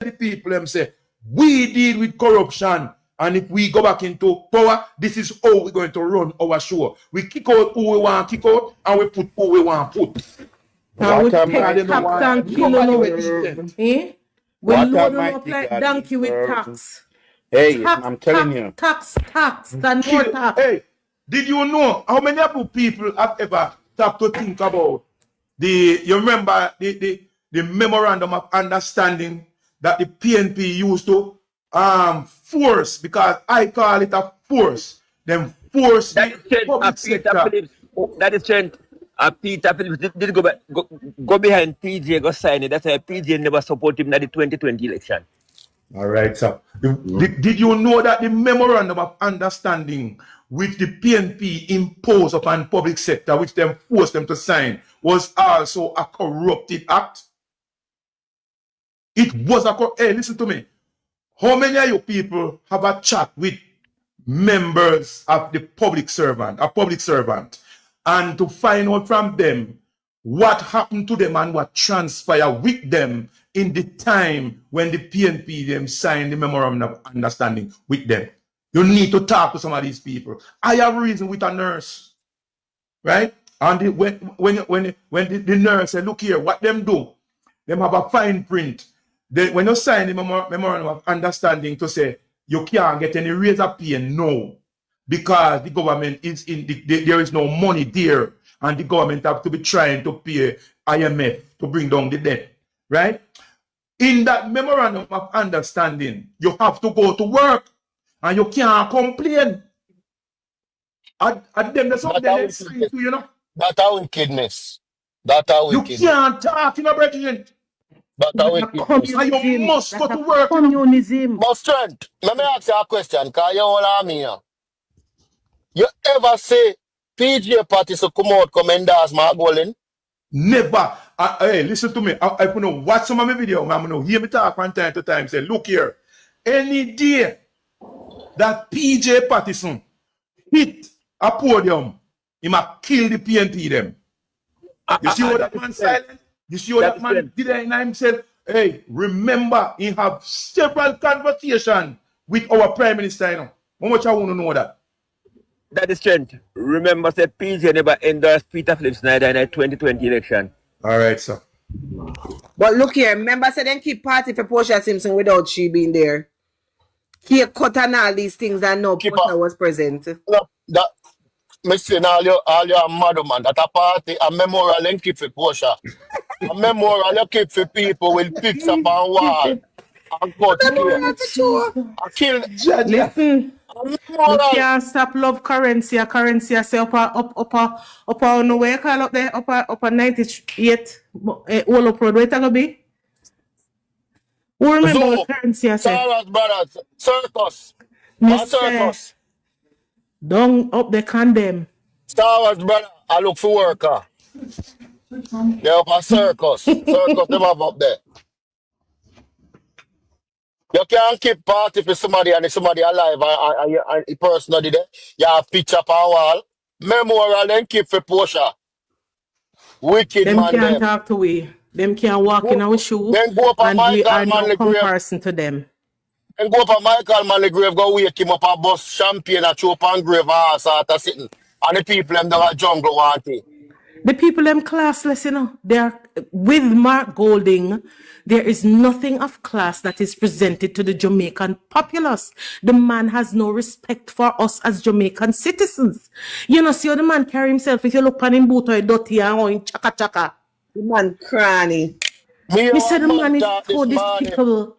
the people them say, we deal with corruption. And if we go back into power, this is how we're going to run our show. We kick out who we want to kick out, and we put who we want to put. And we Nobody pay tax and kill decent. We load them up like donkey with tax. Hey, Tax, I'm telling you. tax, and more tax. Hey, did you know how many people have ever stopped to think about you remember the memorandum of understanding that the PNP used to force, because I call it a force, them force that is the public sector. That is trend. Peter Phillips did go behind PJ, go sign it. That's why PJ never support him in the 2020 election. All right, so did you know that the memorandum of understanding which the PNP imposed upon public sector, which them forced them to sign, was also a corrupted act? It was hey, listen to me. How many of you people have a chat with members of the public servant, and to find out from them what happened to them and what transpired with them in the time when the PNP them signed the memorandum of understanding with them? You need to talk to some of these people. I have reason with a nurse, right? And when the nurse said, look here, what them do? Them have a fine print. When you sign the memorandum of understanding to say you can't get any raise of pay, no, because the government is there is no money there, and the government have to be trying to pay IMF to bring down the debt, right? In that memorandum of understanding, you have to go to work, and you can't complain. And them there's something they say to you know. That's our wickedness. That's our wickedness. You can't talk, you know, brethren. That's our wickedness. And you must go to work. Communism. But strength, let me ask you a question, because you all are me here. You ever say PJ party to come out, come endorse Mark Golden? Never. Hey, listen to me. I want to watch some of my video. I'm going to hear me talk from time to time. Say, look here. Any day that PJ Patterson hit a podium, he might kill the PNP them. You see how that man silent? You see how that man did himself? Hey, remember, he have several conversations with our Prime Minister. You know? How much I want to know that? That is trend. Remember, said PJ never endorsed Peter Phillips neither in the 2020 election. All right, sir. But look here, remember, said then keep party for Portia Simpson without she being there. He cut and all these things that no Portia was present. No, that, Mr. all you mad man. That a party, a memorial and keep for Portia. A memorial you keep for people with pics up on wall. And cut kill. Listen. You can't stop love currency. A currency I say up on where you call up there up 98 all up road. Where it gonna be? Who remember what currency I say? Sarah's brothers, circus. Circus. Don't up the condemn. Sarah's brother, I look for worker. They're up a circus. Circus them have up there. You can't keep party for somebody and if somebody alive and the person not there. You have picture up on wall. Memorial then keep for Portia. Wicked them man can't them. talk to we. Them can't walk in our shoe. Then go up and we are Michael no comparison to them. Then go up a Michael Manley go wake him up and bust champagne and choke on grave and start sitting. And the people them that jungle want it. The people them classless, you know. They are with Mark Golding. There is nothing of class that is presented to the Jamaican populace. The man has no respect for us as Jamaican citizens. You know, see how the man carry himself. If you look on him boot or dirty and in chaka chaka. The man cranny. Me said the man is so despicable.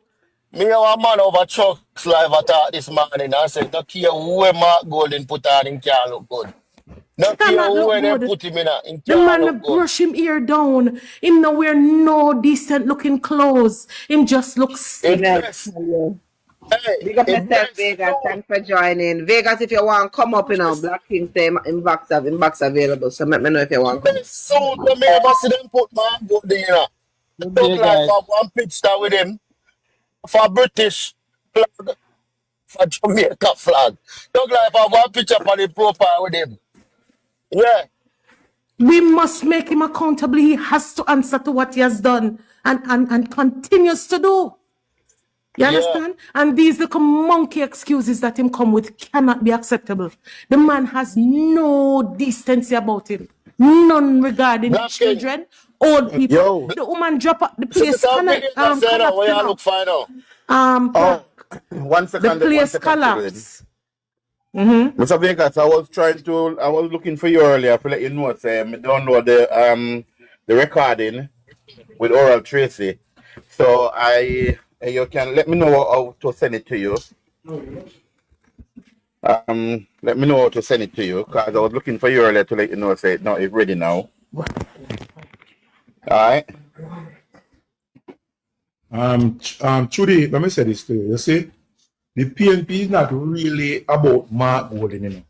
Me and a man over Chuck's live attack this morning and said, no care where Mark Golding put on him can't look good. No care where they put him in the man brush him ear down. Him no wear no decent looking clothes. Him just looks sick. Hey, big up yourself, Vegas. Thanks for joining. Vegas, if you want, come up, you know. Black Kings stay in box available. So let me know if you want. So the me ever see them put Mark Golding, you know. Look like for one picture with him. For British flag. For Jamaica flag. Look like for one picture for the profile with him. Yeah. We must make him accountable. He has to answer to what he has done and continues to do. You Yeah. understand? And these little monkey excuses that him come with cannot be acceptable. The man has no decency about him. None regarding Black King. children, old people. Yo. The woman drop up the So place this video that's there now, collapse, where you you know. look for now. Oh, The one place second, children. collapse. Mr. Vegas, I was looking for you earlier to let you know, say, I download the recording with Oral Tracy. So you can let me know how to send it to you. Let me know how to send it to you, because I was looking for you earlier to let you know, say, no, it's ready now. Alright? Trudy, let me say this to you. You see, the PNP is not really about Mark Golding, you know.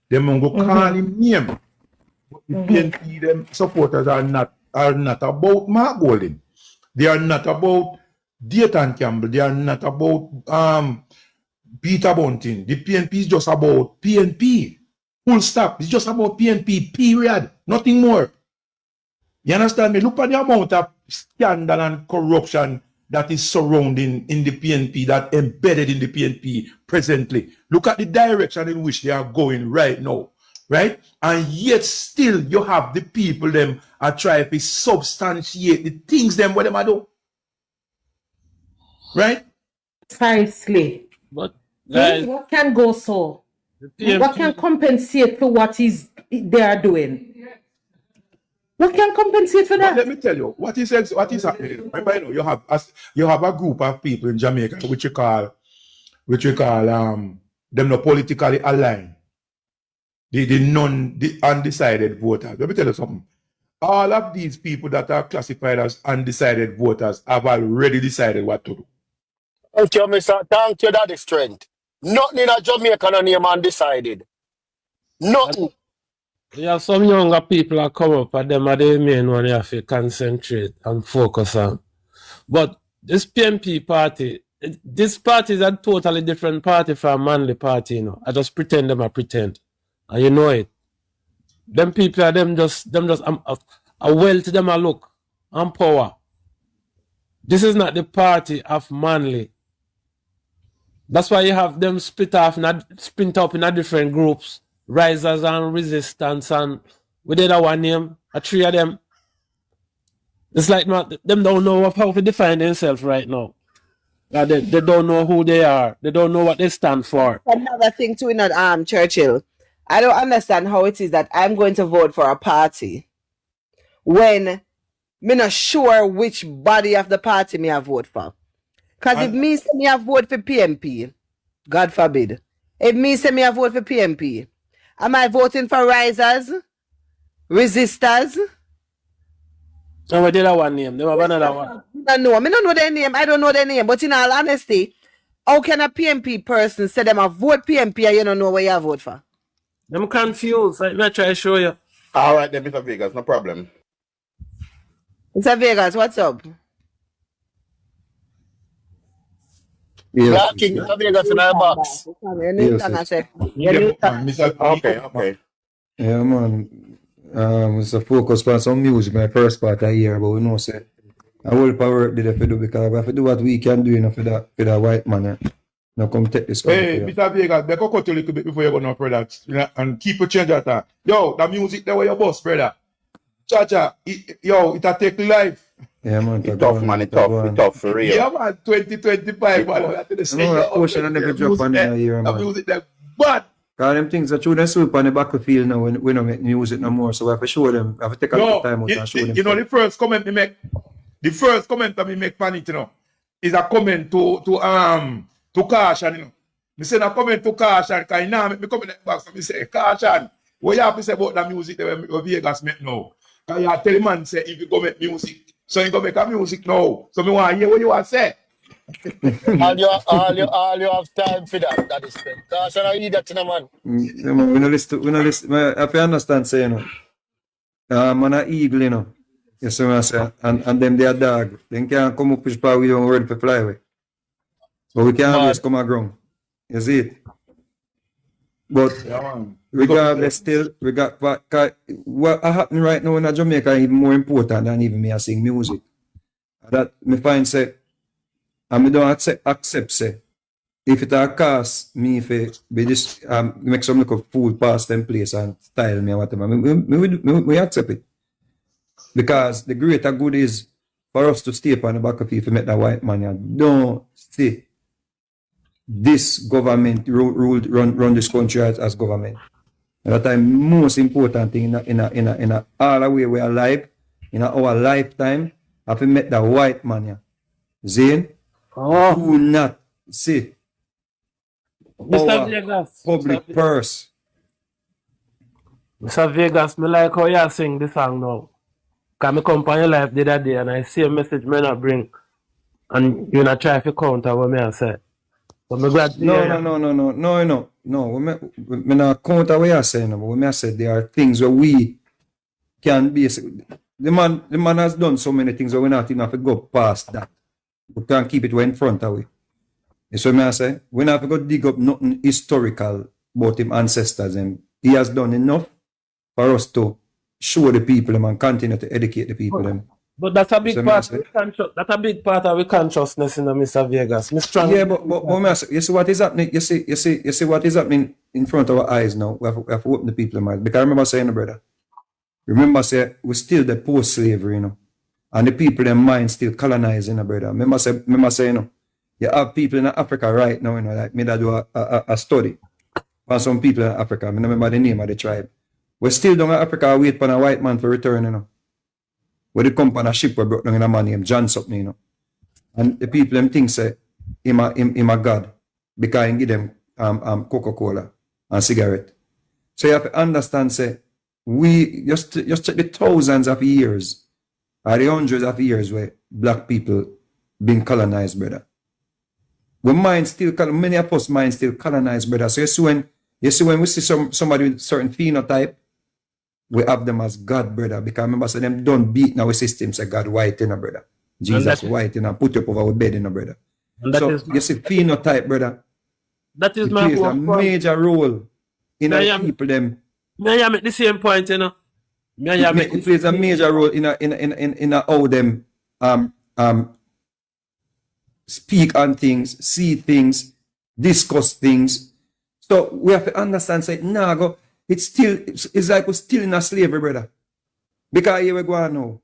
Them go call him name. But the PNP, them supporters are not about Mark Golding. They are not about Dayton Campbell. They are not about Peter Bunting. The PNP is just about PNP. Full stop. It's just about PNP, period. Nothing more. You understand me? Look at the amount of scandal and corruption that is surrounding in the PNP, that embedded in the PNP presently. Look at the direction in which they are going right now. Right? And yet still you have the people them are trying to substantiate the things them what them are do. Right? Precisely. But guys, What can go so? the What can PMP, compensate for what they are doing? What can compensate for But let that? me tell you what is happening. Remember, you know, you have a group of people in Jamaica which you call them not politically aligned. The undecided voters. Let me tell you something. All of these people that are classified as undecided voters have already decided what to do. Thank you, Mr. Thank you, Daddy Strength. Nothing in a Jamaica no name undecided. Nothing. you have some younger people that come up, and them are the main one you have to concentrate and focus on. But this PMP party, this party is a totally different party from Manly Party, you know. I just pretend them, I pretend. And you know it. Them people are them just a wealth them a look and power. This is not the party of Manly. That's why you have them split up in a different groups, risers and resistance, and with the other one name, a three of them. It's like them don't know how to define themselves right now. They don't know who they are. They don't know what they stand for. Another thing too, in that Churchill, I don't understand how it is that I'm going to vote for a party when me not sure which body of the party me I vote for. Because if me say me I vote for PMP, God forbid. If me say me I vote for PMP, am I voting for risers, resistors? And what the other one name? They have another one. I don't know their name. I don't know their name. But in all honesty, how can a PMP person say them I vote PMP and you don't know where you vote for? I'm confused. I'm not trying to show you. Alright then, Mr. Vegas, no problem. Mr. Vegas, what's up? Black King, Mr. Vegas in our box. Okay. Yeah, man. It's a focus on some music, my first part of year, but we know, say, I will power work did if we do, because if we do what we can do, you know, for that white man, yeah. Now come take this. Hey, Mr. Vegas, back up a little bit before you go now, brother. And keep a change at that. Yo, the music there where your boss, brother. Chacha, it'll take life. Yeah, man. It's tough, man. It's tough for real. Yeah, man, 2025, man. I have to say, No, ocean and never drop on the year, the man. music there, but Because them things are true, they sweep on the battlefield now when we don't make music no more, so we have to show them, we have to take a little time out and show them. you know, the first comment that me make on it, you know, is a comment to Caution, you know. Me say a comment to Caution, because he now make me comment back, so me say, Caution, what you have to say about the music that Vegas make now? Because you tell the man, say, if you go make music, so you go make a music now. So me want to hear what you want to say. all you have time for that is spent. Cause I need that in a man. Yeah, man, we no listen, if you understand, say, you know, man a eagle, you know, you see what I say, and them they are dog, they can't come up with power, we don't ready to fly away. But we can't always come aground, you see it? But regardless, still, what happening right now in Jamaica is even more important than even me I sing music. That me find say, and I don't accept say, if it a cost me if be this make some look of food pass them place and style me or whatever, we accept it. Because the greater good is for us to stay upon the back of people make that white man and don't see this government run this country as government. And that the most important thing in all the way we are alive, in our lifetime, have to make the white man here. Zane, do not see Mr. our Vegas. public purse. Mr. Vegas, me like how you sing this song now. Cause me come on your life the other day and I see a message me not bring. And you not try to counter what me I say. But me glad to hear you. No. We not counter what you saying, but what I said there are things where we can be. The man has done so many things where we not even have to go past that. We can't keep it way in front of we. That's what I say. We not have to go dig up nothing historical about him ancestors. And he has done enough for us to show the people them and continue to educate the people them. But that's a big part of that's a big part of the consciousness in Mr. Vegas. Yeah, but you see what is happening. You see what is happening in front of our eyes now. We have to open the people in mind. Because I remember saying, brother, we're still the post-slavery, you know, and the people in mind still colonizing, brother. Remember saying, you know, you have people in Africa right now, you know, like me that do a study for some people in Africa. I remember the name of the tribe. We still don't have Africa wait for a white man to return, you know. Where they come on a ship where brought down in a man named John something, you know. And the people them think say him a God because he give them Coca-Cola and cigarette. So you have to understand, say, we just check the thousands of years or the hundreds of years where black people being colonized, brother. Many of us mind still colonized, brother. So you see when we see somebody with certain phenotype, we have them as God, brother. Because remember, so them don't beat our system, say God white, you know, brother. Jesus white, you know, put you up over our bed, you know, brother. So you see phenotype, brother. That is it my plays a major role in our people, them. May I make the same point, you know? It plays a major role in how them speak on things, see things, discuss things. So we have to understand, say, it's like we're still in a slavery, brother. Because here we go on now.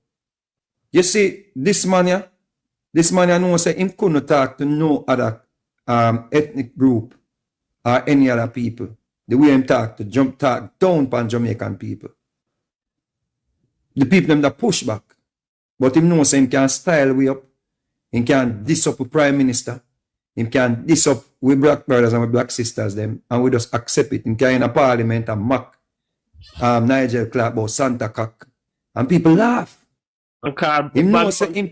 You see, this man knows say him couldn't talk to no other ethnic group or any other people. The way him talk down upon Jamaican people. The people them that push back. But him knows him can style way up. Him can diss up with Prime Minister. Him can diss up with black brothers and with black sisters them, and we just accept it. Him can in a parliament and mock Nigel Clark about Santa Cock. And people laugh. Him know say him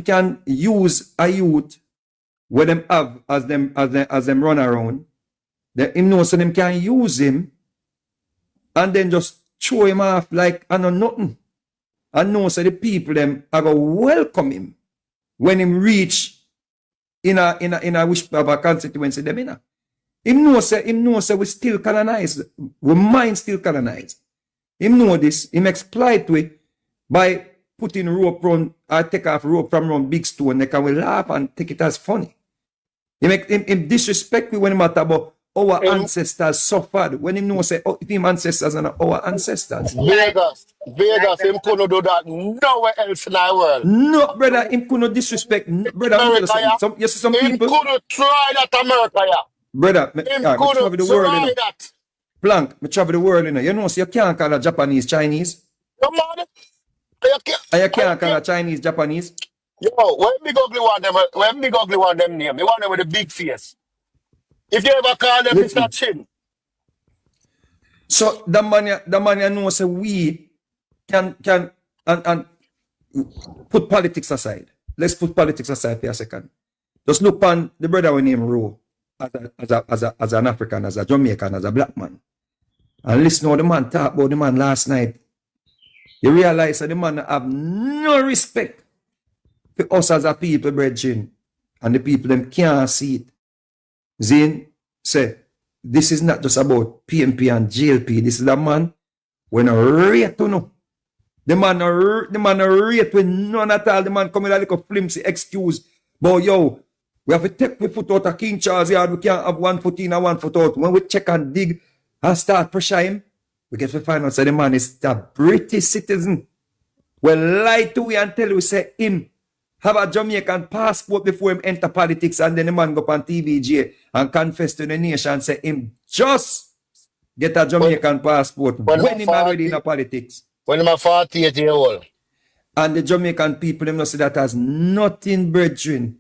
can use a youth where them have as them run around. Him know say them can use him and then just throw him off like I know nothing. And know say the people them are gonna welcome him when him reach in a wish of a constituency them in. Him know say we still colonized. We mind still colonized. Him know this. Him exploit we by putting rope run or take off rope from around big stone. They can we laugh and take it as funny. Him disrespect we when he matter about our ancestors suffered. When him know say him ancestors and our ancestors. Vegas, him couldn't do that nowhere else in the world. No, brother, him couldn't disrespect. Brother, America, you see some him people. couldn't try that America, yeah. Brother, Him travel couldn't the world, try you know. that. Plank, me travel the world, you know. You know, so you can't call a Japanese Chinese. Come on. And you can't call a Chinese Japanese. Yo, when big ugly one them name, you want them with a big face. If you ever call them Mr. Chin. So the man you know say we can and put politics aside. Let's put politics aside for a second. Just look on the brother we name Ro as an African, as a Jamaican, as a black man. And listen how the man talk about the man last night. You realize that the man have no respect for us as a people, brethren. And the people them can't see it. Zane said, this is not just about PMP and JLP. This is a man when a rate to know. The man no rate with none at all. The man come with a little flimsy excuse. But yo, we have to take we foot out of King Charles yard. We can't have 1 foot in and 1 foot out. When we check and dig and start pressure him, we get to find out that the man is a British citizen. We lie to we and tell you say him have a Jamaican passport before him enter politics, and then the man go up on TVJ and confess to the nation and say him just get a Jamaican passport when him already in a politics. When I'm 48 years old. And the Jamaican people, them not see that as nothing, brethren.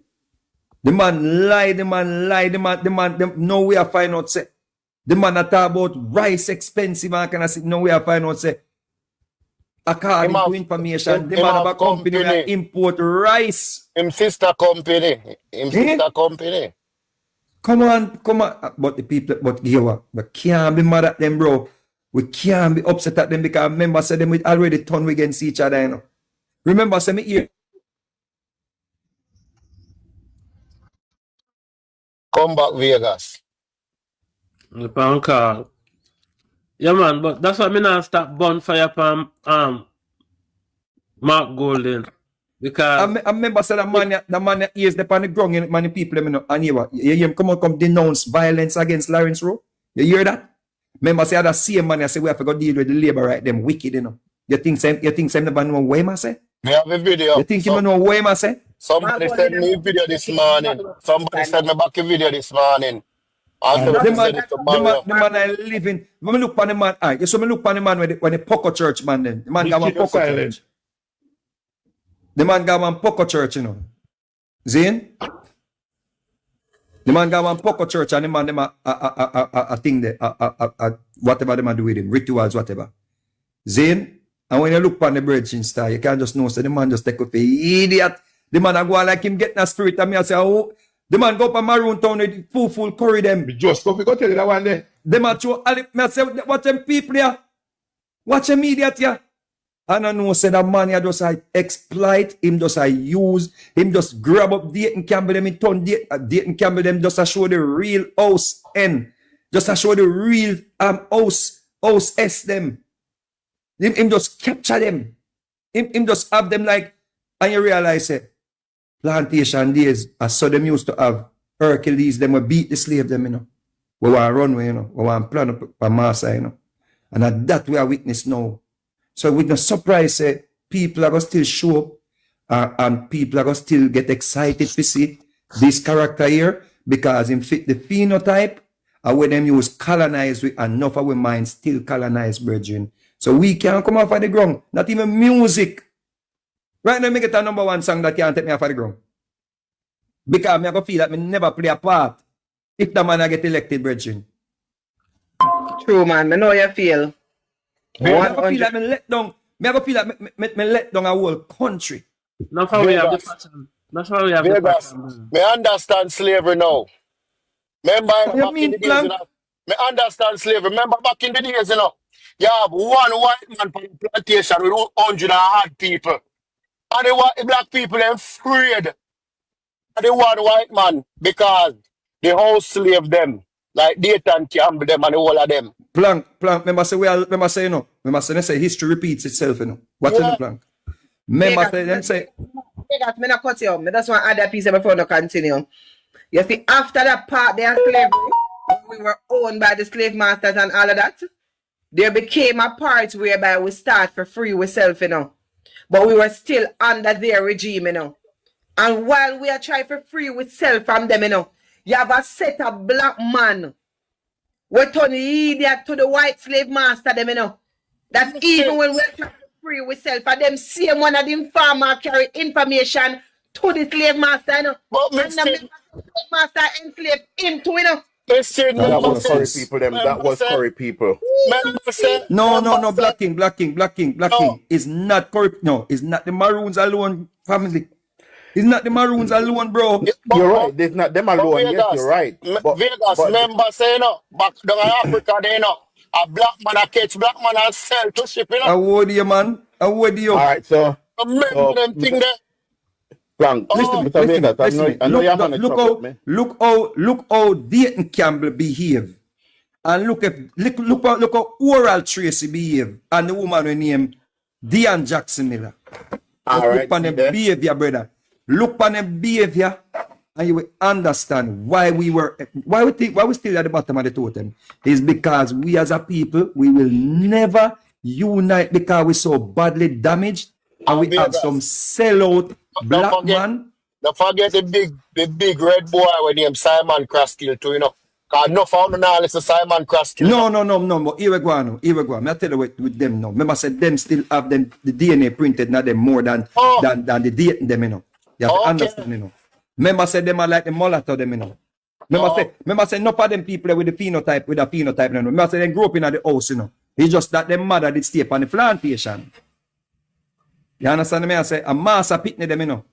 The man lie, the man, no way I find out, say, the man that talk about rice expensive, and can I say, no way I find out, say, according to information, the man have a company that import rice. Him sister company. Sister company. Come on. But the people, but we can't be mad at them, bro. We can't be upset at them because remember, say them with already turn against each other, you know. Remember, say me here. Come back, Vegas. The pan call. Yeah, man, but that's why I not start bonfire from Mark Golden. Because I remember say the man is the on the ground, and many people, you know, and you hear him come denounce violence against Lawrence Rowe. You hear that? Remember say that same man I say we have to go deal with the labor right, them wicked, you know. You think same never know what him I say? We have a video. You think you know what him I say? Somebody sent me a video this morning. Somebody sent me back a video this morning. The man I live in. When me look on the man, you saw me look on the man when the Poco Church man then. The man got one Poco Church. The man got one Poco Church, you know. Zane? The man got one Poco Church and the man them a thing there, whatever them do with him, rituals, whatever. Zane? And when you look on the bridge star, you can't just know, so the man just take up a idiot. The man a go like him getting a spirit and me I say, oh, the man go up a Maroon Town with full curry them. Just go tell you that one day. The man show, me I say, watch them people here. Watch them idiot here. And I know say that man here just exploit, him just use, him just grab up Dayton Campbell them in town, Dayton Campbell them just show the real house N. Just show the real house S them. Him just capture them. Him just have them like, and you realize it. Plantation days, I saw them used to have Hercules, them will beat the slave them, you know. We want to run, you know. We want to plan up a massa, you know. And that we are witness now. So with no surprise, people are going to still show up and people are going to still get excited to see this character here because him fit the phenotype and when them use colonize with enough of our minds still colonize, brethren. So we can't come off of the ground, not even music. Right now, I get a #1 song that can't take me off of the ground. Because I go feel that I never play a part if the man I get elected, brethren. True, man. I know you feel. I go feel like I let down. I go feel like I let down a whole country. that's how we have the pattern. That's how we have the pattern. Me understand slavery now. Remember back in the days, you know. Me understand slavery. Remember back in the days, you know. You have one white man on the plantation with 100 hard people. And the black people are afraid of the one white man because the whole slave them. Like Dayton Campbell them and the whole of them. Plank. Remember say, you know. Remember say history repeats itself, you know. What's in the plank? Remember say them say. Vegas, me not cut you. Me just want to add that piece before we continue. You see, after that part there slavery, we were owned by the slave masters and all of that. There became a part whereby we start for free ourselves, you know. But we were still under their regime, you know. And while we are trying for free ourselves from them, you know, you have a set of black man. We turn the idiot to the white slave master, them, you know. That's even when we're trying to free ourselves, and them same one of them farmer carry information to the slave master, you know. But and the slave master enslaved him too, you know. That was Curry people, them. That was Curry people. No, Black King is not Curry. No, it's not the Maroons alone family. It's not the Maroons alone, bro. You're right. It's not them alone. Vegas, yes, you're right. Vegas, remember saying, back down in Africa, they know, a black man a catch black man and sell to ship, you know. I would you, man. I would you. All right, so. Remember them thing there. Plank. Listen, look how Dayton Campbell behave. And look how Oral Tracy behave. And the woman named Deion Jackson Miller. All Just right, look on see them there. behavior, brother. Look on them behavior, and you will understand why we still at the bottom of the totem. Is because we as a people, we will never unite because we're so badly damaged, and we have some Vegas. sellout Don't black forget, man. don't forget the big red boy with him Simon Crosskill too, you know. Cause no found now listen Simon Crosskill. No. But here we go now. Here we go. I tell you with them now. Remember, I said them still have them the DNA printed, not them more than the date them, you know. You have to understand, you know. Remember, I said them are like the mulatto them, you know. Remember, I said no for them people with the phenotype, you know. Remember, I said they grew up in the house, you know. It's just that them mother did stay up on the plantation. You understand me? I say a master pitney them, you know.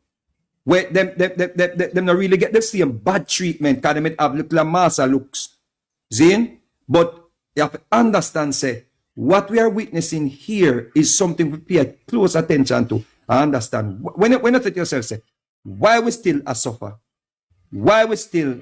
Where them not really get the same bad treatment because they have little massa looks. Zin? But you have to understand, say, what we are witnessing here is something we pay close attention to. I understand. When you say to yourself, say, why we still a suffer? Why we still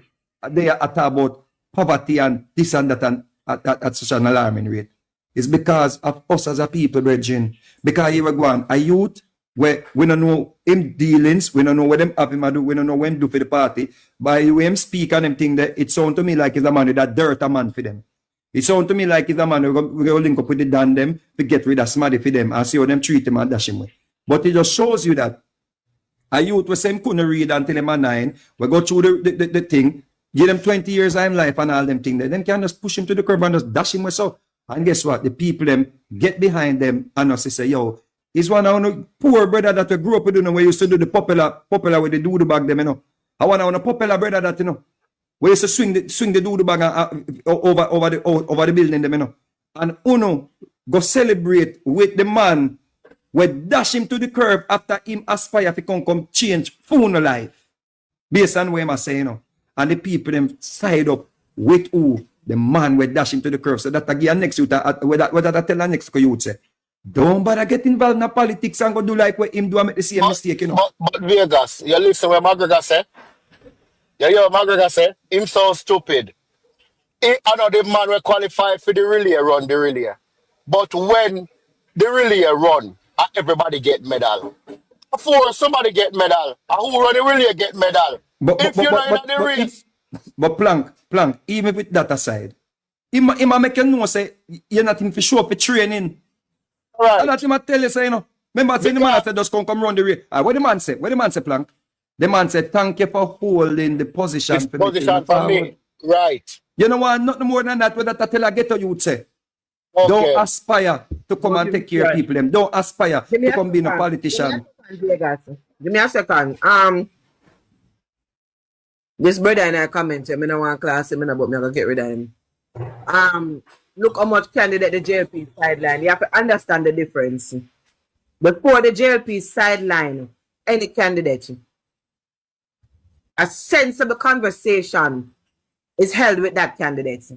there at about poverty and this and that and at such an alarming rate? It's because of us as a people, brethren. Because here we go on, a youth, where we don't know him dealings, we don't know what them have him do, we don't know what him do for the party. By the way him speak and them thing that it sound to me like he's a man with that dirt a man for them. It sound to me like he's a man we're going to link up with the dan them to get rid of smarty for them and see how them treat him and dash him with. But it just shows you that a youth was same couldn't read until him a 9, we go through the thing, give them 20 years of life and all them thing there. Them can just push him to the curb and just dash him with so. And guess what? The people them get behind them and us say, yo, it's one of the poor brother that we grew up with, you know, we used to do the popular with the doodoo bag them, you know. I want a popular brother that, you know, we used to swing the doodoo bag over the building them, you know. And Uno go celebrate with the man we dash him to the curb after him aspire to come change phone life. Based on what I'm saying, you know. And the people them side up with who? The man we dash him to the curb. So that again next youth, what that I tell the next youth say. Don't bother get involved in politics and go do like what him do and make the same mistake, you know. But Vegas, you listen what McGregor say? You hear what McGregor say? Him so stupid. I know the man will qualify for the relay run, the relay. But when the relay run, everybody get medal. Before somebody get medal, who run the relay get medal. If you're not in the race. But Plank, even with that aside, he make you know say you're not in for sure for training. Right. And that him tell you say, you know. Remember saying the man said just come run the race. What the man say? What the man say, Plank? The man said, thank you for holding the position This position for me. Right. You know what? Nothing more than that. What that I tell a ghetto youth say. Okay. Don't aspire to come and take care of people. Them. Don't aspire to come being a politician. Give me a second. This brother in a comment, I don't want class him, but I'm gonna get rid of him. Look how much candidate the JLP sideline. You have to understand the difference. Before the JLP sideline, any candidate, a sensible conversation is held with that candidate.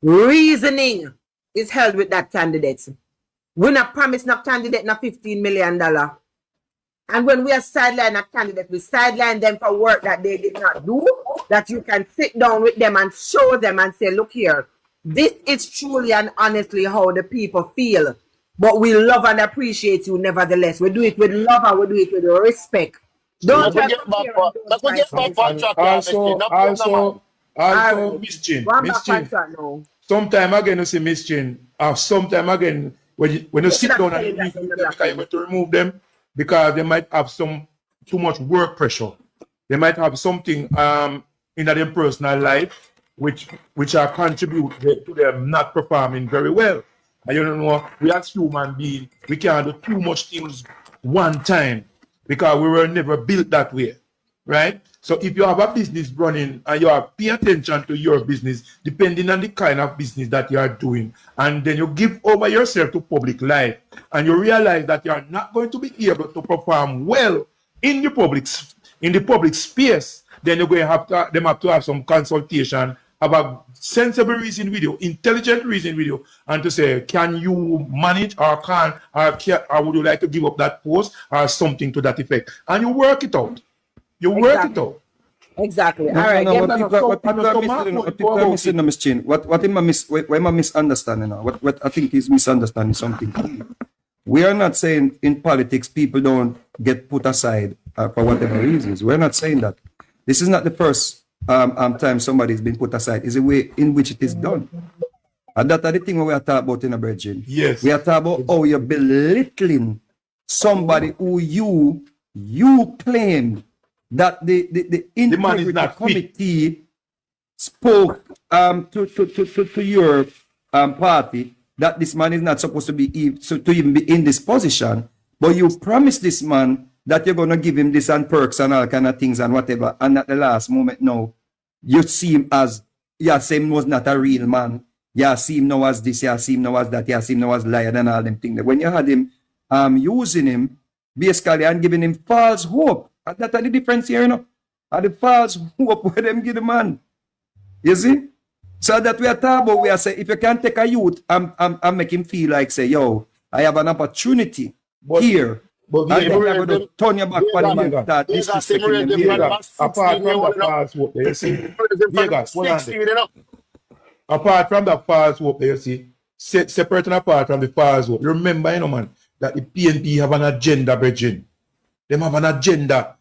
Reasoning is held with that candidate. We not promise no candidate no $15 million. And when we are sideline a candidate, we sideline them for work that they did not do, that you can sit down with them and show them and say, look here, this is truly and honestly how the people feel. But we love and appreciate you nevertheless. We do it with love and we do it with respect. Don't try to compare and also, Miss Chin. Sometime again, you see Miss Chin. Sometime again, when you sit down and you able to remove them because they might have too much work pressure. They might have something in their personal life which are contribute to them not performing very well. And you know, we as human beings, we can't do too much things one time because we were never built that way, right? So if you have a business running and you have pay attention to your business, depending on the kind of business that you are doing, and then you give over yourself to public life, and you realize that you are not going to be able to perform well in the public space, then you're going to have to have some consultation, have a sensible reason with you, intelligent reason with you, and to say, can you manage or would you like to give up that post or something to that effect? And you work it out. You work it out. Exactly. No, all right. What people are missing, Miss Chin, what am I misunderstanding now? What I think is misunderstanding something. We are not saying in politics people don't get put aside for whatever reasons. We're not saying that. This is not the first time somebody's been put aside. It's the way in which it is done. And that's the thing we are talking about in a bridging. Yes. We are talking about how you're belittling somebody who you claim that the man is integrity not fit. committee spoke to your party that this man is not supposed to be to even be in this position, but you promised this man that you're gonna give him this and perks and all kind of things and whatever, and at the last moment now you see him as him was not a real man. See him now as this, see him now as that, see him now as liar and all them things. When you had him using him basically and giving him false hope, and that's the difference here, you know. And the false hope where them give the man. You see? So that we are talking about, we are saying, if you can take a youth and make him feel like, say, yo, I have an opportunity here. But And then you're going to turn your back on him and start disrespecting them. Vegas, apart from the false hope, you see. Vegas, hold on there. Apart from the false hope, you see, separating apart from the false hope, remember, you know, man, that the PNP have an agenda, Bridging. They have an agenda,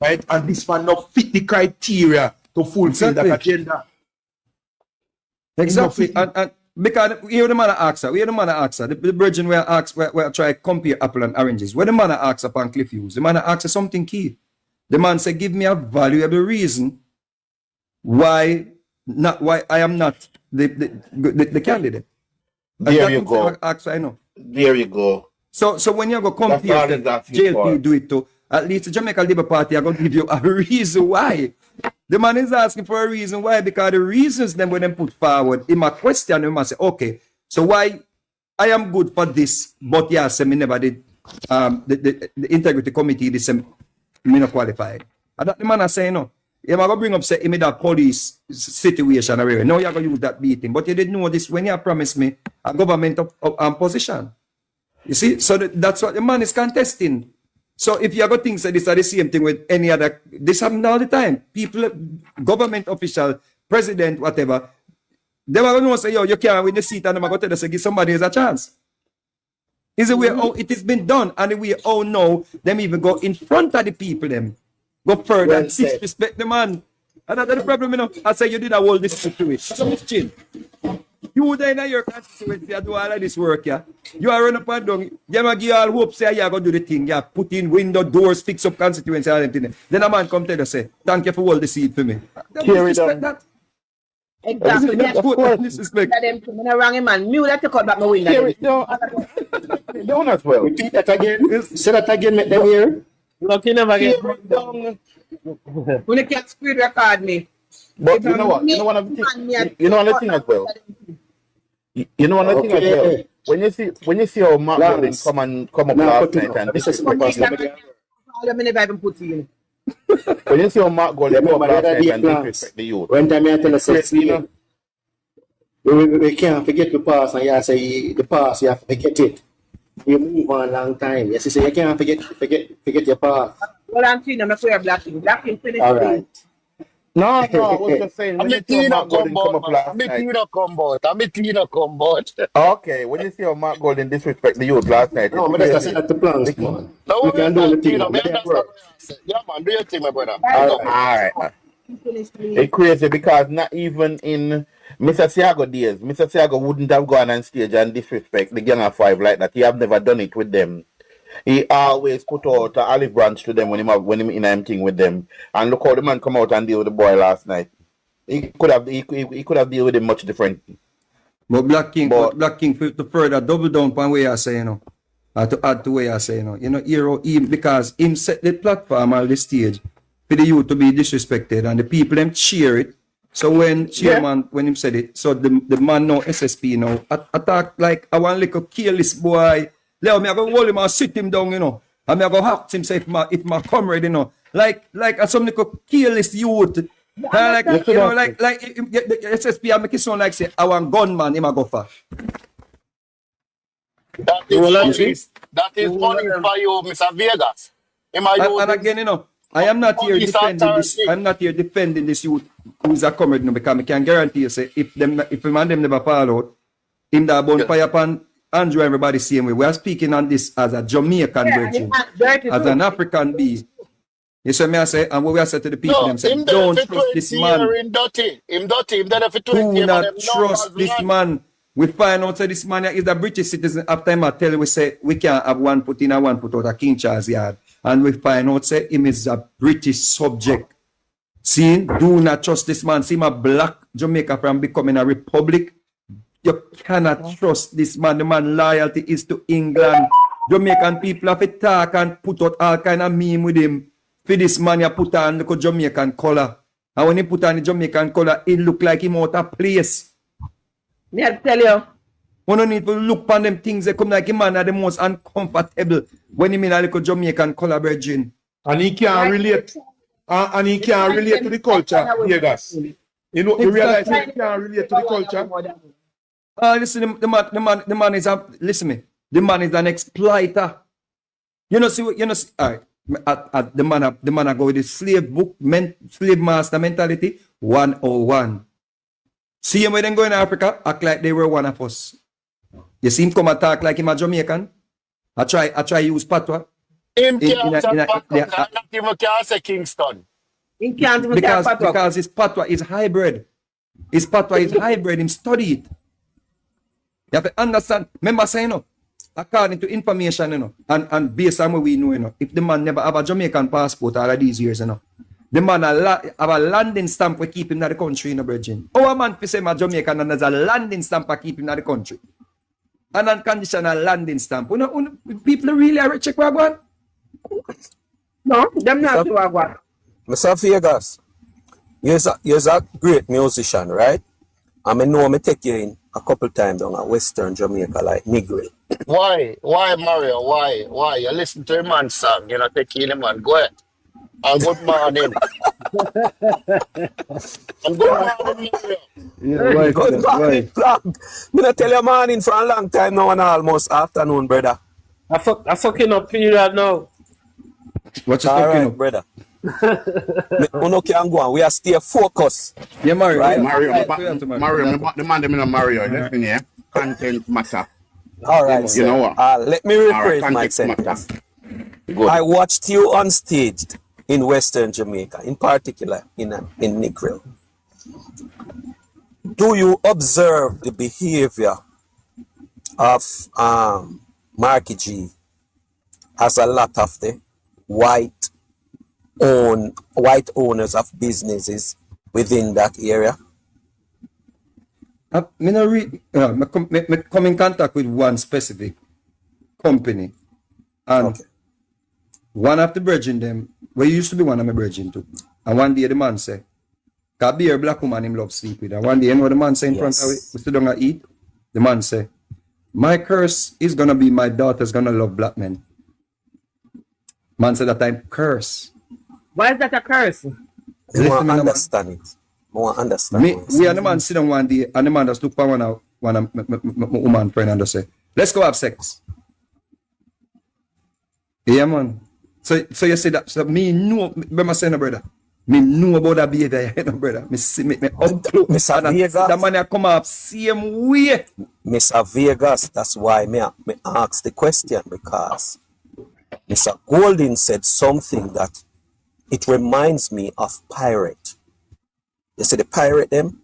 right? And this one not fit the criteria to fulfill that agenda. Exactly. And because we hear the man ask her, the Virgin where ask where try to compare apple and oranges. Where the man asks upon Cliff Hughes, the man asks something key. The man say, give me a valuable reason why I am not the candidate. There you go. I know. There you go. So when you go compare JLP do it to, at least the Jamaica Labour Party are going to give you a reason why. The man is asking for a reason why, because the reasons then when them put forward, in my question, they must say, okay, so why I am good for this, but say me never did the integrity committee, this me not qualified. And that the man is saying, no, you're going to bring up say me that police situation already. No, you're going to use that beating. But you didn't know this when you promised me a government of position. You see, so that's what the man is contesting. So if you have things that this are the same thing with any other, this happens all the time. People, government official, president, whatever, they are going to say, yo, you can't win the seat, and they're going to say, give somebody else a chance. Is the way how it has been done, and the way how now them even go in front of the people, them go further and disrespect the man. And that's the problem, you know. I say you did a whole this to it. So much chill. You then in your constituency do all of this work, yeah. You are run up and down. You might give all hope, say you're going to do the thing, yeah. Put in window, doors, fix up constituency, all them things. Then a man come tell you, say, thank you for all the seat for me. Disrespect that. Exactly. Disrespect. I'm wrong, man. Me would have to cut back my window. Don't as well. Repeat that again. Say that again, make them hear. Lucky never get When you can't screen record me. But you know what? You know one of the thing. You know another thing as well. You know another thing as well. When you see how Mark Gordon come up last night and this is I never even put in. when you see how Mark Gordon come up last night and disrespect the youth. When time I tell us, we can't forget the past, and you say the past, you have to forget it. You move on a long time. Yes, you say you can't forget your past. Well, I'm seeing I'm not sure blacking. Blacking finished. All right. No, I was just saying. When you see how Mark Gordon come up last night. I'm a cleaner combo. Okay, when you see how Mark Gordon disrespect the youth last night. No, but that's not the plans, man. No, we can do the thing. Yeah, man, do your thing, my brother. All right. It's crazy because not even in Mr. Siago days, Mr. Siago wouldn't have gone on stage and disrespect the Gang of Five like that. He have never done it with them. He always put out an olive branch to them when him in a thing with them. And look how the man come out and deal with the boy last night. He could have deal with him much different. But Black King to further double down on what you're saying, you know, to add to what you're saying, you know, hero him because him set the platform or the stage for the youth to be disrespected and the people them cheer it. So when chairman when him said it, so the man now SSP now attack like a one little careless boy. Leo, me I go hold him and sit him down, you know. And me I go hack him say if my comrade, you know. Like some little careless youth. Like you know, like the SSP I make it sound like say I want gunman him I go for. That is money for you, Mr. Vegas. And again, you know, I am not here defending this. I'm not here defending this youth who is a comrade, no, because I can guarantee you, say, if a man them never fall out, him that burn fire upon Andrew, everybody same way. We are speaking on this as a Jamaican virgin, as an African being. You see me I say, and what we are saying to the people, No, them say, him there don't for trust 20 this years man. in dirty. Him dirty. Him there for 20 Do years and not them trust numbers this land. man. We find out that this man is a British citizen. After him, I tell you, we say we can't have 1 foot in and 1 foot out of King Charles Yard. And we find out that him is a British subject. See, do not trust this man. See, him a black Jamaica from becoming a republic. You cannot trust this man. The man loyalty is to England. Jamaican people have to talk and put out all kind of meme with him. For this man, you put on the Jamaican color. And when he put on the Jamaican color, it look like him out of place. Me I tell you. We don't need to look on them things. They come like him man are the most uncomfortable when he mean a little Jamaican color virgin. And he can't relate. And he can't relate to the culture, Vegas. You know, you realize he can't relate to the culture. Listen, the man is a, listen me, the man is an exploiter. You know, see, all right. The man go with the slave master mentality 101. See him when they go in Africa, act like they were one of us. You see him come and talk like him a Jamaican. I try use patois. Him can't say Patois, not even can say Kingston. He can't even say patois. Because his patois is hybrid. His patois is hybrid. Him study it. You have to understand. Remember saying, you know, according to information, you know, and based on what we know, you know, if the man never have a Jamaican passport all of these years, you know, the man have a landing stamp for keep him in the country, you know, Virgin. Our man for say my Jamaican and there's a landing stamp for keep him in the country. An unconditional landing stamp. You know, people really are rich, one. No, them not do what. Mr. Vegas, you're a great musician, right? I know I take you in a couple times on a Western Jamaica, like Negril. Why? Why, Mario? Why? You listen to a man's song, you know, take in a man. Go ahead. And good morning. And good morning, Mario. Yeah, why? Good morning, Flag. I'm going to tell you morning for a long time now and almost afternoon, brother. I fucking up period now. What you All talking right, about? brother. We can go on. We are stay focused. Yeah, Mario. Right. Mario, the man them in Mario, listen here. Content matter. All right, You know what? let me rephrase Alright, my context sentence. matter. Good. I watched you on stage in Western Jamaica, in particular in Negril. Do you observe the behavior of Marky G as a lot of the white owners of businesses within that area? I come in contact with one specific company, and Okay. one of the brethren them, we used to be one of my brethren too. And one day the man say, "Cause be a black woman him love sleep with." And one day, you know what the man say in front of it? We sit down and eat. The man say, "My curse is gonna be my daughter's gonna love black men." Man said that time curse. Why is that a curse? You Listen want me to now, man. understand it. I want to understand Me it. and the man sit down one day, and the man just look for one of my woman friend and just say, "Let's go have sex." Yeah, man. So you say that. So me know, remember saying, brother, me know about that behavior, you know, brother. Me see me up close. Mr. And Vegas. that man a come up same way. Mr. Vegas, that's why me ask the question, because Mr. Golding said something that it reminds me of pirate. You see the pirate them?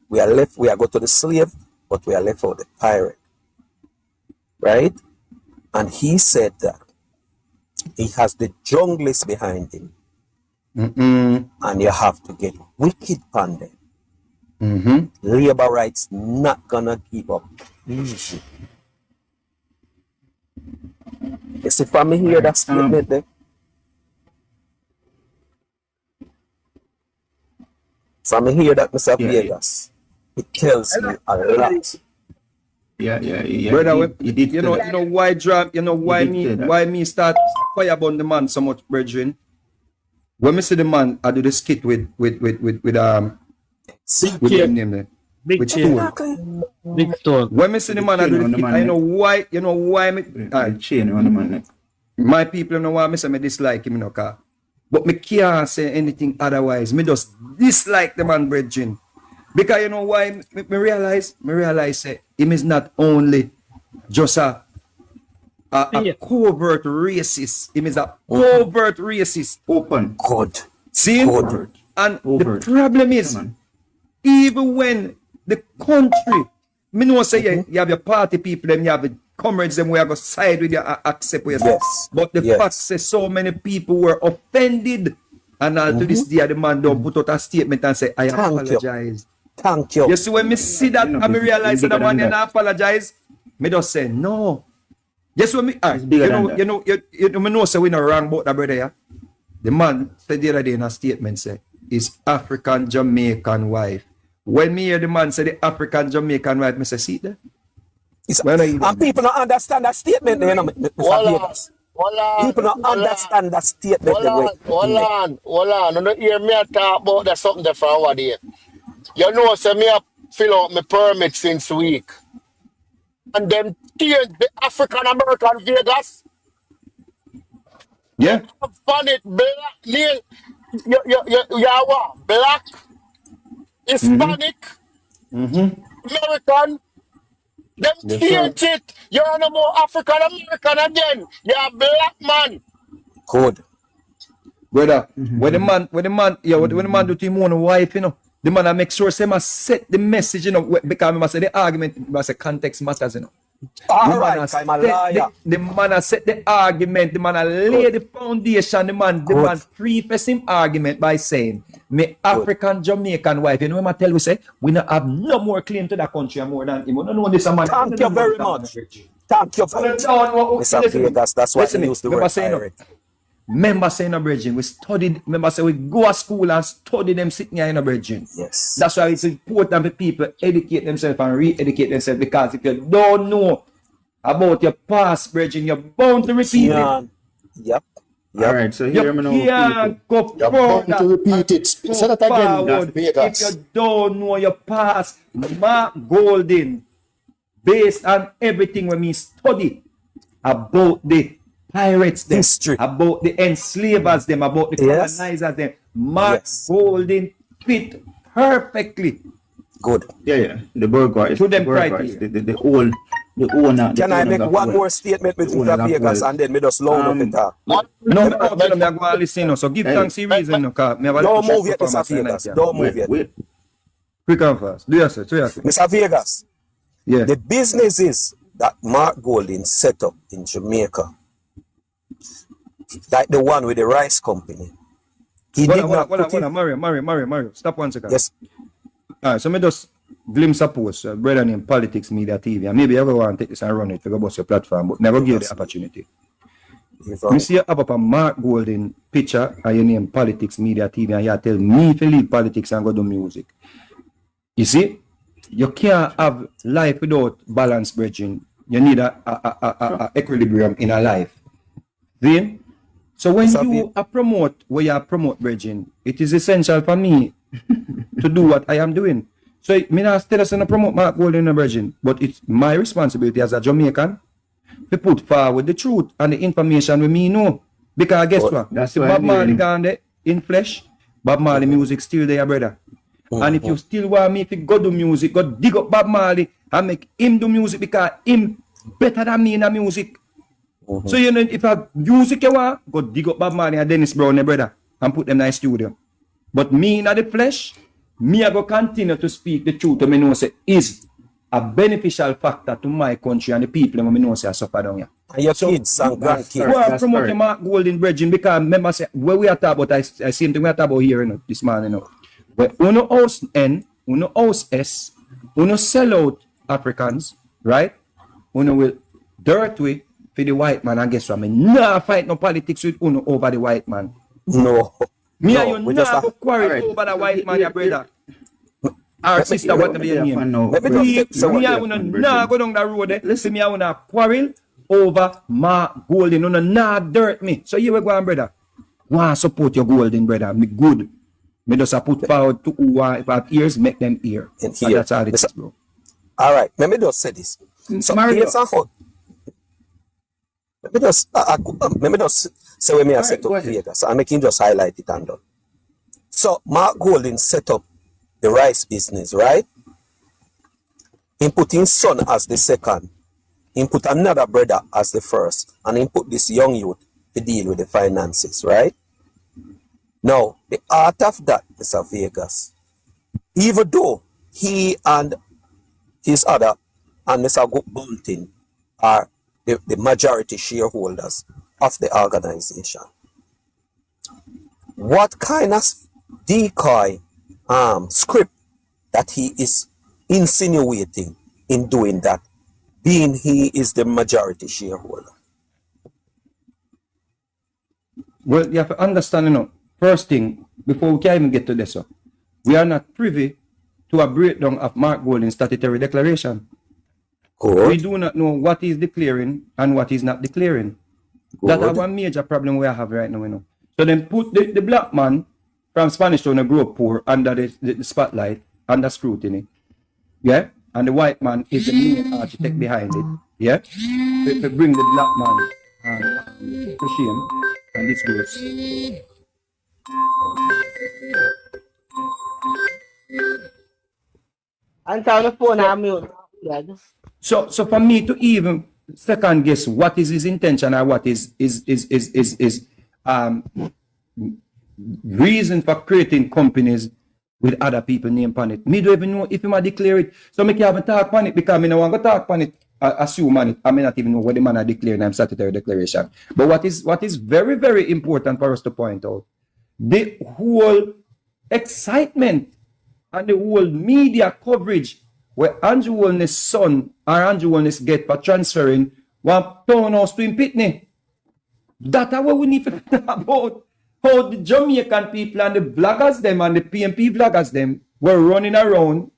We are go to the slave, but we are left out the pirate. Right? And he said that he has the junglist behind him. And you have to get wicked on them. Labor rights not gonna give up easy. You see, from me here, that statement there. From me here, that Mr. Vegas, it tells me a lot. Yeah. Brother, He did you say know that. why drop, you know why did say that. why me start fire burn the man so much, brethren. When me see the man, I do the skit with him name there. Big With chain. Stone. Big stone. When me see the man, I do the skit. I know why me Chain on the man. my people know why me say me dislike him, you know, car. But me can't say anything otherwise. Me just dislike the man, brethren. Because you know why me realize say him is not only just a covert racist. Him is a overt racist. Open. Good. See? Good. And Overt. the problem is, Yeah, man. even when the country, me know say you have your party people, them you have the comrades, them we are going to side with you and accept what you say. Yes. But the Yes. fact say so many people were offended, and to this day the man don't put out a statement and say, I Thank you. apologize. Thank you. You see, when me see that You know, and me it's realize that bigger the man than didn't that. apologize, me just say no. Yes, when me bigger you than know, that. you know, you know, me know say we not wrong about that brother, yeah. The man said the other day in a statement say his African Jamaican wife. When me hear the man say the African Jamaican wife, me say, see there. It's, Well, and people don't understand that statement, you know, Mr. Vegas. People don't understand that statement. The way. Hold on. You don't hear me talk about that something different over there. You know, say me a fill out my permit since week. And then change the African American Vegas. Yeah. Fun it black. You are what? Black, Hispanic, American. Them Yes, change it. You're no more African American again. You're a black man. Good. Brother, when the man, when the man do to him own wife, you know, the man make sure say must set the message, you know, because I must say the argument, must say context matters, you know. All right, I'm a liar. The man has set the argument, the man has laid the foundation, the man preface him argument by saying, me African Jamaican wife, you know what I tell you say, we not have no more claim to that country more than him. We don't know this man. Thank you very much. Thank you very much. Mr. Vegas, that's why he used the word pirate. Member saying a bridging, we studied, member say we go to school and study them sitting here in a bridging. Yes. That's why it's important for people educate themselves and re-educate themselves, because if you don't know about your past bridging, you're bound to repeat it. Yep. All right, so You hear me now, can't people. go You're bound further to repeat it. and Say that go again, forward Vegas. if you don't know your past. Mark Golding, based on everything when we study about the pirates, them, History. about the enslavers, them, about the Yes. colonizers, them. Mark Yes. Golding fit perfectly Good. Yeah. The burger is to them the burger is criteria. the whole, the owner. Can I make one more statement with Mr. Vegas and then me just load up the talk? No, I'm going to listen. So give thanks to reason. Don't move yet, Mr. Vegas. Don't move yet. Wait. Quick and fast. Do yourself. Mr. Vegas, Yeah. the businesses that Mark Golding set up in Jamaica, like the one with the rice company, he did not put it. Mario. Stop 1 second. Yes. All right, so me just glimpse a post, brother named Politics Media TV, and maybe everyone take this and run it to go bust your platform, but never give you the opportunity. You see you have up a Mark Golding picture and your name Politics Media TV, and you tell me to leave politics and go do music. You see, you can't have life without balance, bridging. You need a equilibrium in a life. Then, so when you promote where you promote bridging, it is essential for me to do what I am doing. So me not still to promote Mark Golding and bridging, but it's my responsibility as a Jamaican to put forward the truth and the information we me know. Because guess what? That's See why Bob I'm Marley hearing. gone there in flesh. Bob Marley music still there, brother. And if you still want me to go do music, go dig up Bob Marley and make him do music, because him better than me in the music. So you know, if I music you want, go dig up Bob Marley and Dennis Brown, brother, and put them in the studio. But me in the flesh, me I go continue to speak the truth to me know say is a beneficial factor to my country and the people when me know say I suffer down here. And your kids and grandkids. We are That's promoting correct. Mark Golding bridging, because remember say where we are talking about, I same thing we are talking about here, you know, this man, you know. Where uno house N, uno house S, uno sell out Africans, right? Uno will dirt way for the white man, and guess what? Me nah fight no politics with uno over the white man. No. Me No, and you we just nah go quarrel Alright. over the white man, your brother. Our sister, me- whatever your yeah, name. no, Let me Me just say what and you- uno nah go down the road there. Listen, me and uno quarrel over Mark Golding. Uno nah dirt me. So you go on, brother. Go and support your Golding, brother. Me good. Me just a put forward to who have ears, make them hear. And And hear. that's all it is, Listen. bro. All right, let me just say this. So Mario. here's a whole. Let me just say what me I set go up ahead. Vegas. I'm making just highlight it and done. So Mark Golding set up the rice business, right? He put his son as the second. he put another brother as the first, and he put this young youth to deal with the finances, right? Now, the art of that, Mr. Vegas, even though he and his other and Mr. Bunting are the majority shareholders of the organization, what kind of decoy script that he is insinuating in doing that, being he is the majority shareholder? Well, you have to understand, first thing, before we can even get to this, we are not privy to a breakdown of Mark Golding's statutory declaration. Good. We do not know what he's declaring and what he's not declaring. That's one major problem we have right now. So then put the black man from Spanish Town and grow up poor under the spotlight, under scrutiny. Yeah? And the white man is the main architect behind it. Yeah? To bring the black man to shame and disgrace. And on the phone, I'm mute. So for me to even second guess what is his intention or what is reason for creating companies with other people name on it, me don't even know if he might declare it. So me can't talk on it because I don't want to talk on it, assume on it. I may not even know what the man are declaring in statutory declaration. But what is very, very important for us to point out, the whole excitement and the whole media coverage where Andrew Wellness' son or Andrew Wellness get for transferring one townhouse to Pitney. That's what we need to talk about. How the Jamaican people and the bloggers them and the PMP bloggers them were running around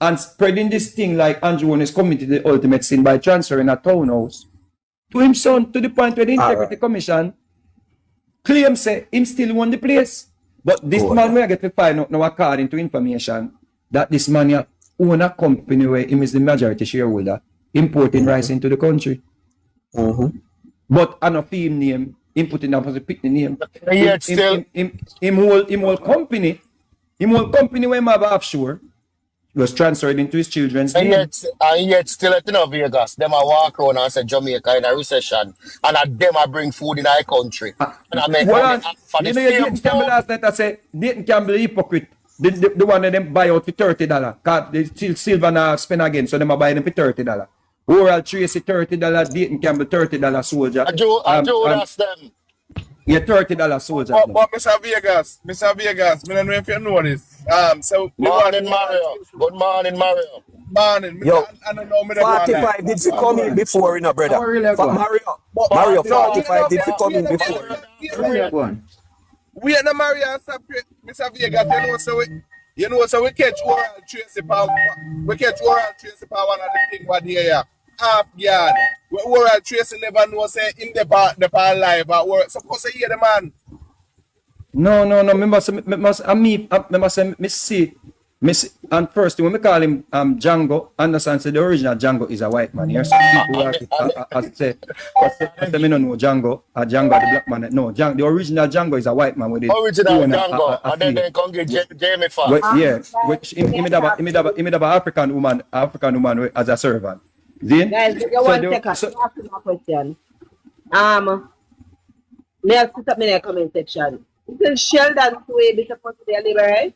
and spreading this thing like Andrew Wellness committed the ultimate sin by transferring a townhouse to him son, to the point where the Integrity Commission claims say him still won the place. But this man we get to find out now, according to information, that this man own a company where him is the majority shareholder, importing rice into the country. But I know him name, him putting up as a Pitney name. Him whole company where him have offshore was transferred into his children's name. And yet still at Vegas, them a walk around and say Jamaica in a recession, and them a bring food in our country. And I make money for the same food. Last night I say, Dayton can be hypocrite. The one that them buy out for $30. Cause they still silver now spend again, so them a buy them for $30. Oral Tracy $30, Dayton Campbell $30 soldier. I do that's them. Yeah, $30 soldier. But Mr. Vegas, I don't know if you know this. So morning, Mario. Good morning, Mario. Morning. Yo, I don't know. 45 did you come in before, brother? Mario, 45 did you come in before? We are the Mario separate, Mr. Vegas. So we catch oral tracy power. We catch oral tracy power. One of the thing what here. Half yard. We oral tracy never know say in the part live at work. Suppose to hear the man. No. And first, when we call him Django, understand, say the original Django is a white man. Here, some people say, I don't know Django, Django the black man. No, the original Django is a white man with it. Original Django, and then they come get Jamie for. Yeah, which he made an African woman as a servant. Then, guys, give you 1 second. Ask me a question. May I sit up in the comment section? Still Sheldon Sway be supposed to be a liberal?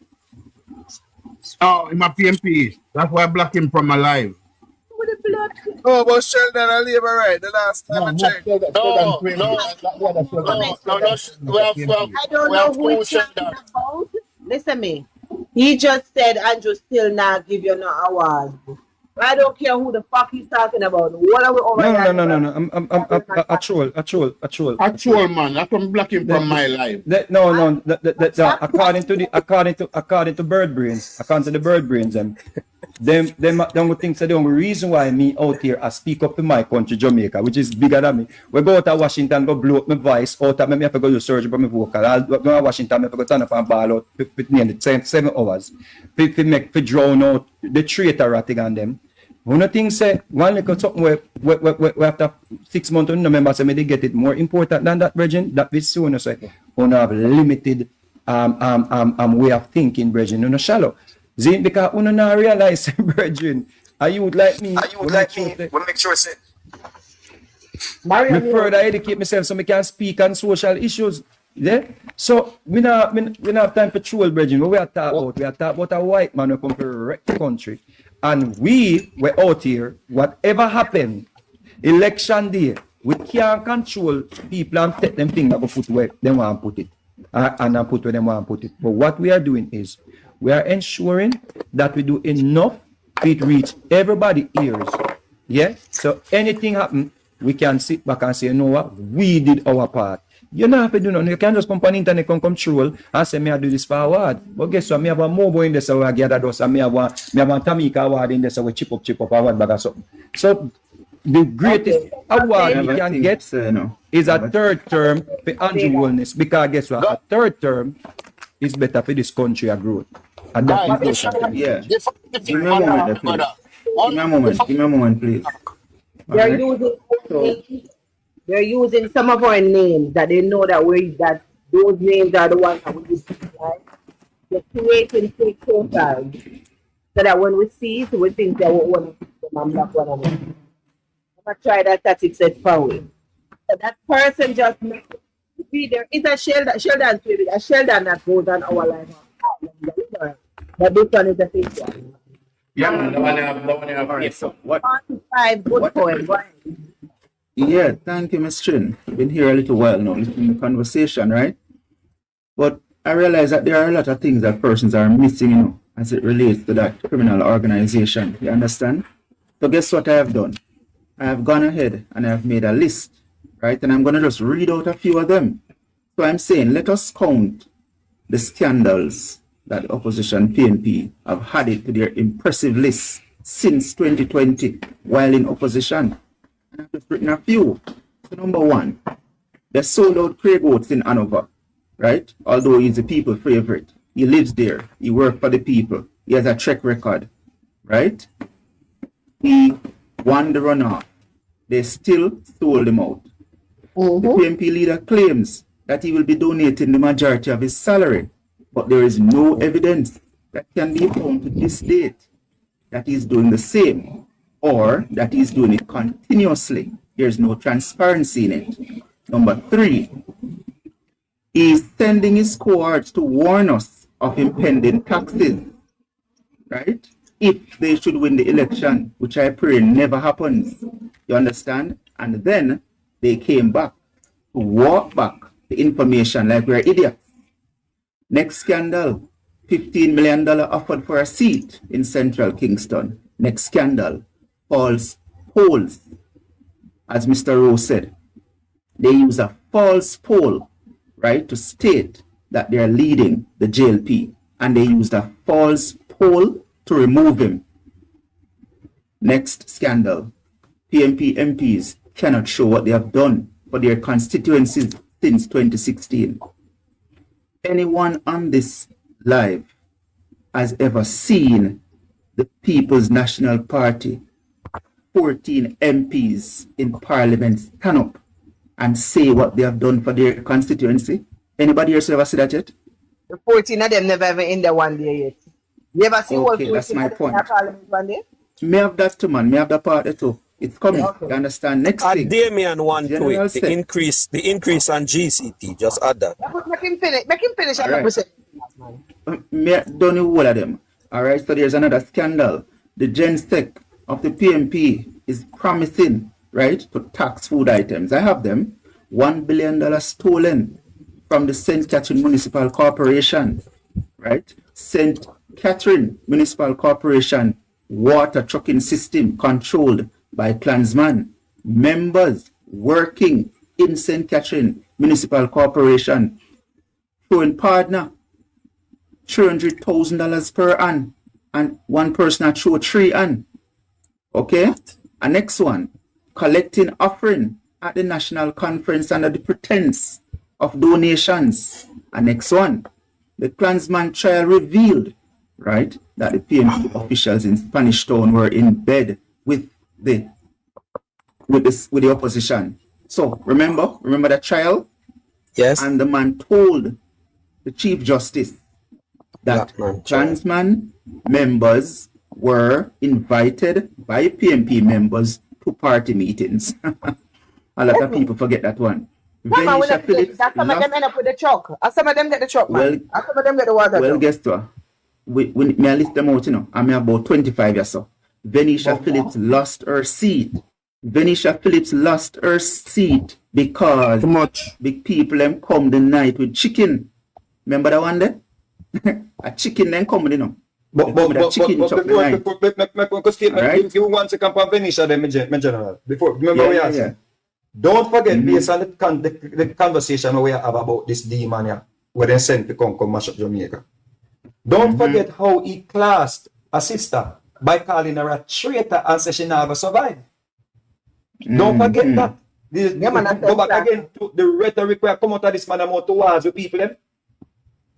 Oh, in my PMP. That's why I blocked him from my live. Oh, but Sheldon a labor right the last time I checked. No. I don't know who it's talking about. Listen me. He just said Andrew still not give you no award. I don't care who the fuck he's talking about. What are we over here? No. I'm a troll. Actual man, I can block him from my life. No. According to bird brains, according to the bird brains, them would think that the only reason why me out here I speak up in my country, Jamaica, which is bigger than me. We go out to Washington, go blow up my voice, out of me have to go do surgery for my vocal. I'll go to Washington, I have to go turn up and ball out for nearly 7 hours. To drown out the traitor thing on them. One of the things say, one little something where after 6 months, no member say me they get it more important than that, Bridget. That we soon say, we have limited way of thinking, Bridget, no shallow. Zin because we not realize, Bridget, are you like me? We make sure say, Mario, Me further educate myself so I can speak on social issues. Yeah? So we not have time for troll brethren. We are talking about a white man who come to wreck the country. And we were out here, whatever happened, election day, we can't control people and take them things that we put where they want to put it. And put where they want to put it. But what we are doing is we are ensuring that we do enough for it reach everybody's ears. Yeah? So anything happen, we can sit back and say, you know what, we did our part. You don't have to do nothing. You can just come on the internet, come control and say, me I do this forward. But guess what? Me have a mobile in this, so I gather those, and me have a Tamika award in this, so we chip up award bag or something. So the greatest award you can get is a third term for Andrew Wellness. Because guess what? A third term is better for this country and growth. And that is Yeah. Give me a moment, please. Give me a moment, please. They're using some of our names that they know that those names are the ones that we use, right? They're creating fake profiles so that when we see it, we think that we're one of them and black one of them. I'm gonna try that tactic set forward. So that person just there is a Sheldon baby, a Sheldon that goes on our life. But this one is a fake one. Yeah, man, the one you have. Alright, so what? 45 good points. Yeah, thank you, Ms. Chin. Been here a little while now, listening to the conversation, right? But I realize that there are a lot of things that persons are missing, as it relates to that criminal organization. You understand? So guess what I have done? I have gone ahead and I have made a list, right? And I'm going to just read out a few of them. So I'm saying, let us count the scandals that the opposition PNP have added to their impressive list since 2020 while in opposition. And I've just written a few. So number one, they sold out Craig Oates in Hanover, right? Although he's the people's favorite. He lives there. He works for the people. He has a track record, right? He won the runoff. They still sold him out. The PNP leader claims that he will be donating the majority of his salary, but there is no evidence that can be found to this date that he's doing the same or that he's doing it continuously. There's no transparency in it. Number three, he's sending his cohorts to warn us of impending taxes, right? If they should win the election, which I pray never happens. You understand? And then they came back to walk back the information like we're idiots. Next scandal, $15 million offered for a seat in Central Kingston. Next scandal, false polls. As Mr. Rose said, they use a false poll, right, to state that they are leading the JLP. And they used a false poll to remove him. Next scandal, PNP MPs cannot show what they have done for their constituencies since 2016. Anyone on this live has ever seen the People's National Party, 14 MPs in Parliament stand up and say what they have done for their constituency? Anybody else ever see that yet? The 14 of them never even in there one day yet. You ever see Okay, that's my point. Parliament one day? May have that too, man. May have that part too. It's coming. Okay. You understand? Next thing. Damian one General tweet. The increase on GCT. Just add that. Make him finish. Make him finish. All right. Don't you all of them. All right. So there's another scandal. The GenSec of the PNP is promising, right, to tax food items. I have them. $1 billion stolen from the St. Catherine Municipal Corporation, right? St. Catherine Municipal Corporation water trucking system controlled by Klansmen. Members working in St. Catherine Municipal Corporation showing partner $300,000 per annum, and one person at show 3 annum. Okay? And next one, collecting offering at the national conference under the pretense of donations. And next one, the Klansman trial revealed, right, that the PNP officials in Spanish Town were in bed with the opposition. So remember that trial? Yes. And the man told the Chief Justice that Klansman members were invited by PNP members to party meetings. A lot of people forget that one. Yeah, man, we Venetia not forget. Phillips That some of them lost. end up with the truck. And some of them get the truck, man. Well, And some of them get the water well, truck. guess what? Me I list them out, you know. I'm about 25 years so. Venetia Phillips lost her seat. Venetia Phillips lost her seat because Too much. big people them come the night with chicken. Remember that one there? A chicken then come, you know. But chicken chop the night. Alright? give 1 second for Venetia, then, my general. Before, remember Yeah, we yeah, asked. yeah. Don't forget, based on the conversation we have about this demon here, where they sent to come mash up Jamaica. Don't forget how he classed a sister by calling her a traitor and say she never survived. Don't forget that. Go back again to the rhetoric where come out of this man about towards the people. Them.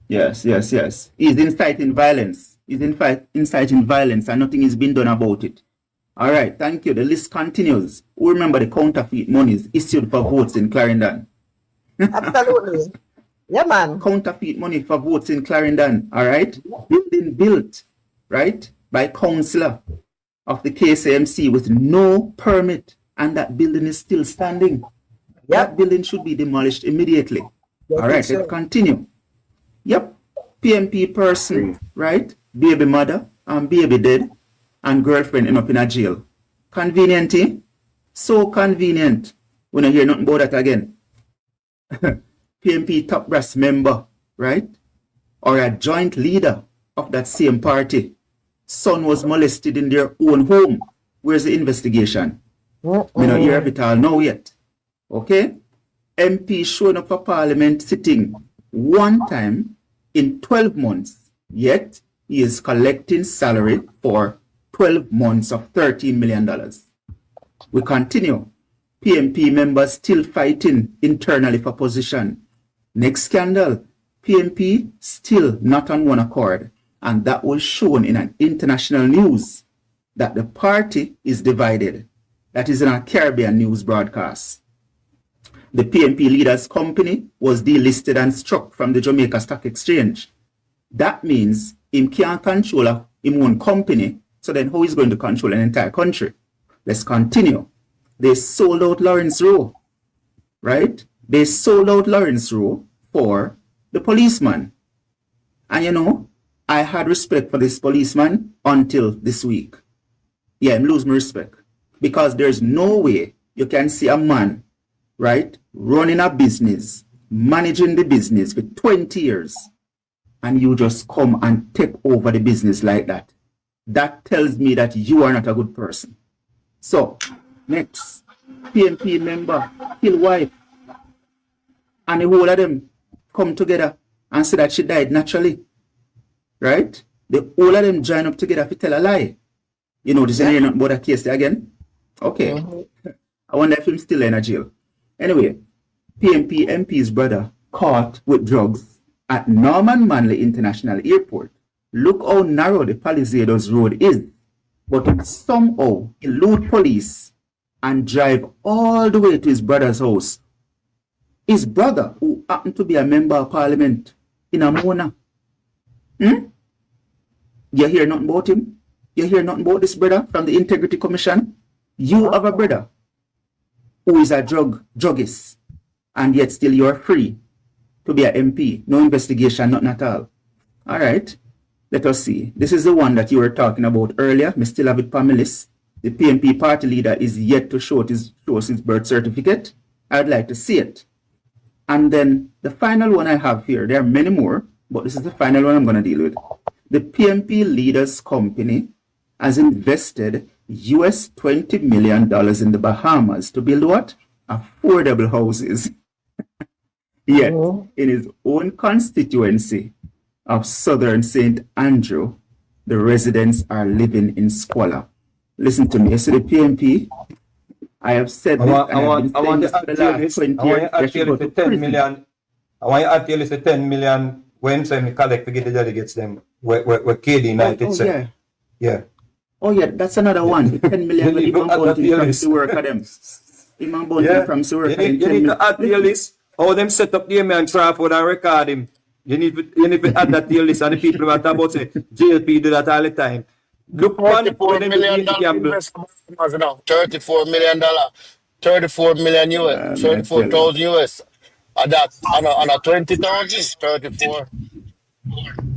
Yes. He's inciting violence. He's inciting violence and nothing is being done about it. All right, thank you. The list continues. Who remember the counterfeit monies issued for votes in Clarendon? Absolutely. Yeah, man. Counterfeit money for votes in Clarendon. All right. Building built, right, by councillor of the KCMC with no permit. And that building is still standing. That building should be demolished immediately. All right, let's continue. Yep. PMP person, right? Baby mother and baby dead. And girlfriend end up in a jail. Convenient, eh? So convenient. We don't hear nothing about that again. PMP top brass member, right? Or a joint leader of that same party. Son was molested in their own home. Where's the investigation? We don't hear of it all now yet. Okay? MP showing up for parliament sitting one time in 12 months. Yet, he is collecting salary for 12 months of $13 million. We continue. PMP members still fighting internally for position. Next scandal, PMP still not on one accord. And that was shown in an international news that the party is divided. That is in a Caribbean news broadcast. The PMP leader's company was delisted and struck from the Jamaica Stock Exchange. That means him can't control his own company. So then how is he going to control an entire country? Let's continue. They sold out Lawrence Rowe, right? They sold out Lawrence Rowe for the policeman. And you know, I had respect for this policeman until this week. Yeah, I'm losing my respect. Because there's no way you can see a man, right, running a business, managing the business for 20 years, and you just come and take over the business like that. That tells me that you are not a good person. So, next, PMP member, kill wife, and the whole of them come together and say that she died naturally, right? The whole of them join up together to tell a lie. You know, this ain't nothing about that case there again. Okay. I wonder if he's still in a jail. Anyway, PMP MP's brother caught with drugs at Norman Manley International Airport. Look how narrow the Palisados Road is. But somehow elude police and drive all the way to his brother's house. His brother, who happened to be a member of parliament in Amona. You hear nothing about him? You hear nothing about this brother from the Integrity Commission? You have a brother who is a druggist, and yet still you are free to be an MP. No investigation, nothing at all. All right, let us see. This is the one that you were talking about earlier. Me still have it on my list. The PMP party leader is yet to show his birth certificate. I'd like to see it. And then the final one I have here, there are many more, but this is the final one I'm going to deal with. The PMP leader's company has invested US $20 million in the Bahamas to build what? Affordable houses. Yet, in his own constituency of Southern St. Andrew, the residents are living in squalor. Listen to me. You see the PMP? I have said this. I want to add to this. I want to add to the 10 million. I want to add to the 10 million when we collect to get the delegates them. Where KD United said. Yeah. Oh yeah, that's another one. The 10 million will even bounty from the work of them. Even bounty from the work of them. You need to add to your list. How them set up the man Trafford and record him. You need to add that to your list. And the people that about say JLP do that all the time. Look, $34 million investment now. $34 million 34 million US, I tell you. 34,000 US. That on a 20,000, 34.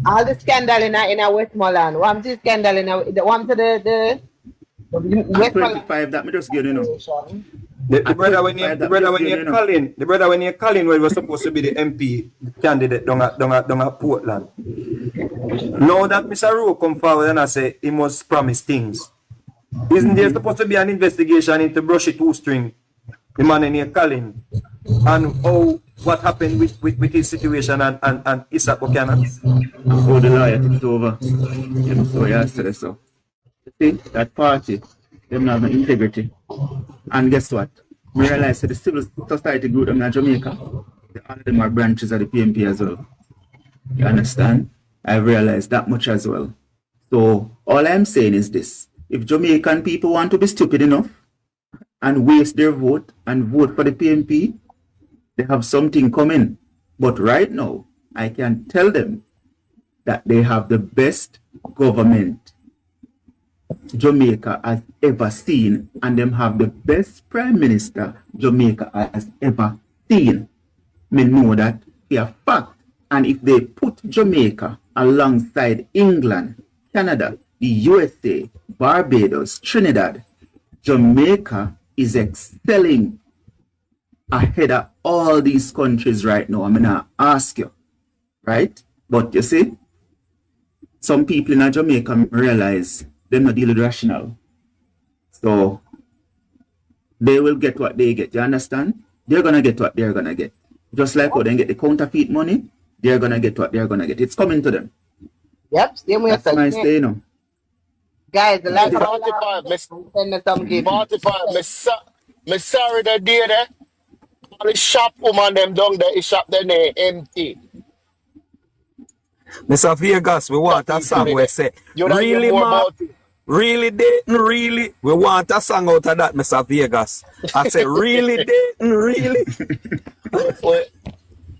All the scandal in a Westmoreland. One the scandal in a one to the At Westmoreland 25, that me just give you know. situation. The At brother when 25, you that me just give you know. the brother when you're calling when was supposed to be the MP candidate down at Portland. Now that Mr. Rowe come forward and I say he must promise things. Isn't there supposed to be an investigation into Brushy Two String, the man in here calling, and how what happened with his situation and Isaac Buchanan? And how the lawyer took it over. You know, so yesterday so. See, that party, them have no integrity. And guess what? We realize that the civil society group them in Jamaica, all of them are branches of the PMP as well. You understand? I realized that much as well. So all I'm saying is this. If Jamaican people want to be stupid enough and waste their vote and vote for the PMP, they have something coming. But right now, I can tell them that they have the best government Jamaica has ever seen, and them have the best prime minister Jamaica has ever seen. Me know that for a fact. And if they put Jamaica alongside England, Canada, the USA, Barbados, Trinidad, Jamaica is excelling ahead of all these countries right now. I'm gonna ask you, right? But you see, some people in Jamaica realize they're not dealing with rational. So they will get what they get. You understand? They're gonna get what they're gonna get. Just like how they get the counterfeit money, they're gonna get what they're gonna get. It's coming to them. Yep, same way. That's my stay, you know. Guys, the last 45, send me some gift. 45, me sorry the day there. All the shop woman them down there, the shop then they empty. Mr. Vegas, we want a song where say, You don't hear really, more Mark? about it. Really dating, really? We want a song out of that, Mr. Vegas. I say, really dating, really? Well,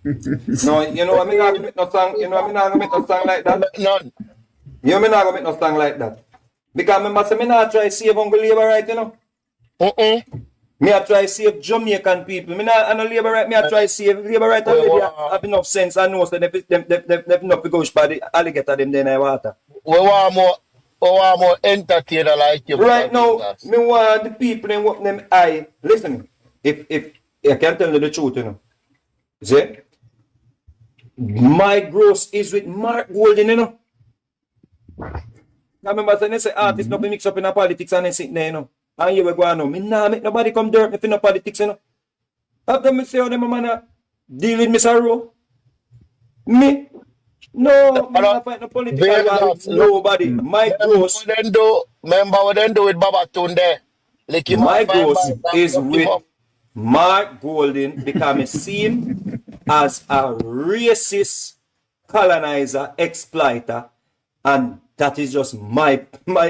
No, you know, I'm not gonna make no song. You know, I'm not gonna make no song like that. none. You know, I'm not gonna make no song like that. Because remember, say, me not try to save Uncle Labor right, you know. Me I try to save Jamaican people. Me not and Labor right. Me I try to save Labor right. And maybe I have enough sense and know that they enough to go by the alligator them there in the water. We want more entertainer like you. Right now, me want the people in what them eye. Listen, if I can tell you the truth, you know. See, my gross is with Mark Golden, you know. I remember saying they say artists not be mixed up in the politics and they sit there, you know. And you will go on, me nah make nobody come dirt me for no politics, you know. After me say how them man deal with Mr. Rowe. Me no, me not fight no political with nobody. My gross. Remember what they do with Baba Tunde? Like my gross is with Mark Golden because I see him as a racist colonizer, exploiter, and that is just my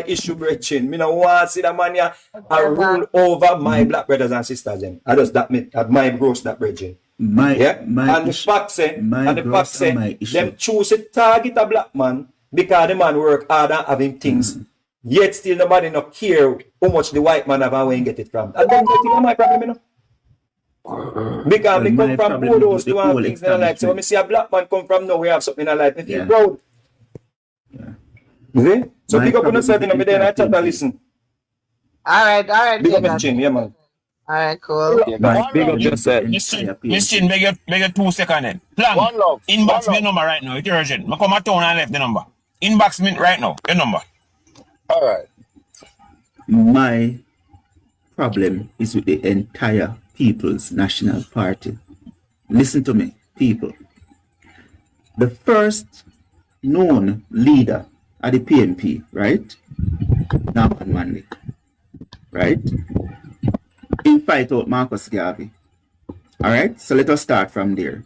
issue, brethren. Me no want to see the man here rule over my black brothers and sisters. Them. I just that me at my gross that brethren. The fact say, them choose to target a black man because the man work hard and having things. Yet still nobody not care how much the white man have and where he get it from. And then I think my problem, you know. Because we come from Bodos to have things in our life. So when I see a black man come from nowhere, have something in our life, I feel proud. See? So pick up on yourself, you know, then I chat and listen. Alright. Big up Mr. Chin, yeah, man. Alright, cool. Yeah, big up yourself. Miss Chin, beg you 2 seconds then. Plan. One love. Inbox me number right now. It's urgent. I come at town and left the number. Inbox me right now. Your number. All right. My problem is with the entire People's National Party. Listen to me, people. The first known leader at the PNP, right? Norman Manley, right? He fight out Marcus Garvey. All right, so let us start from there.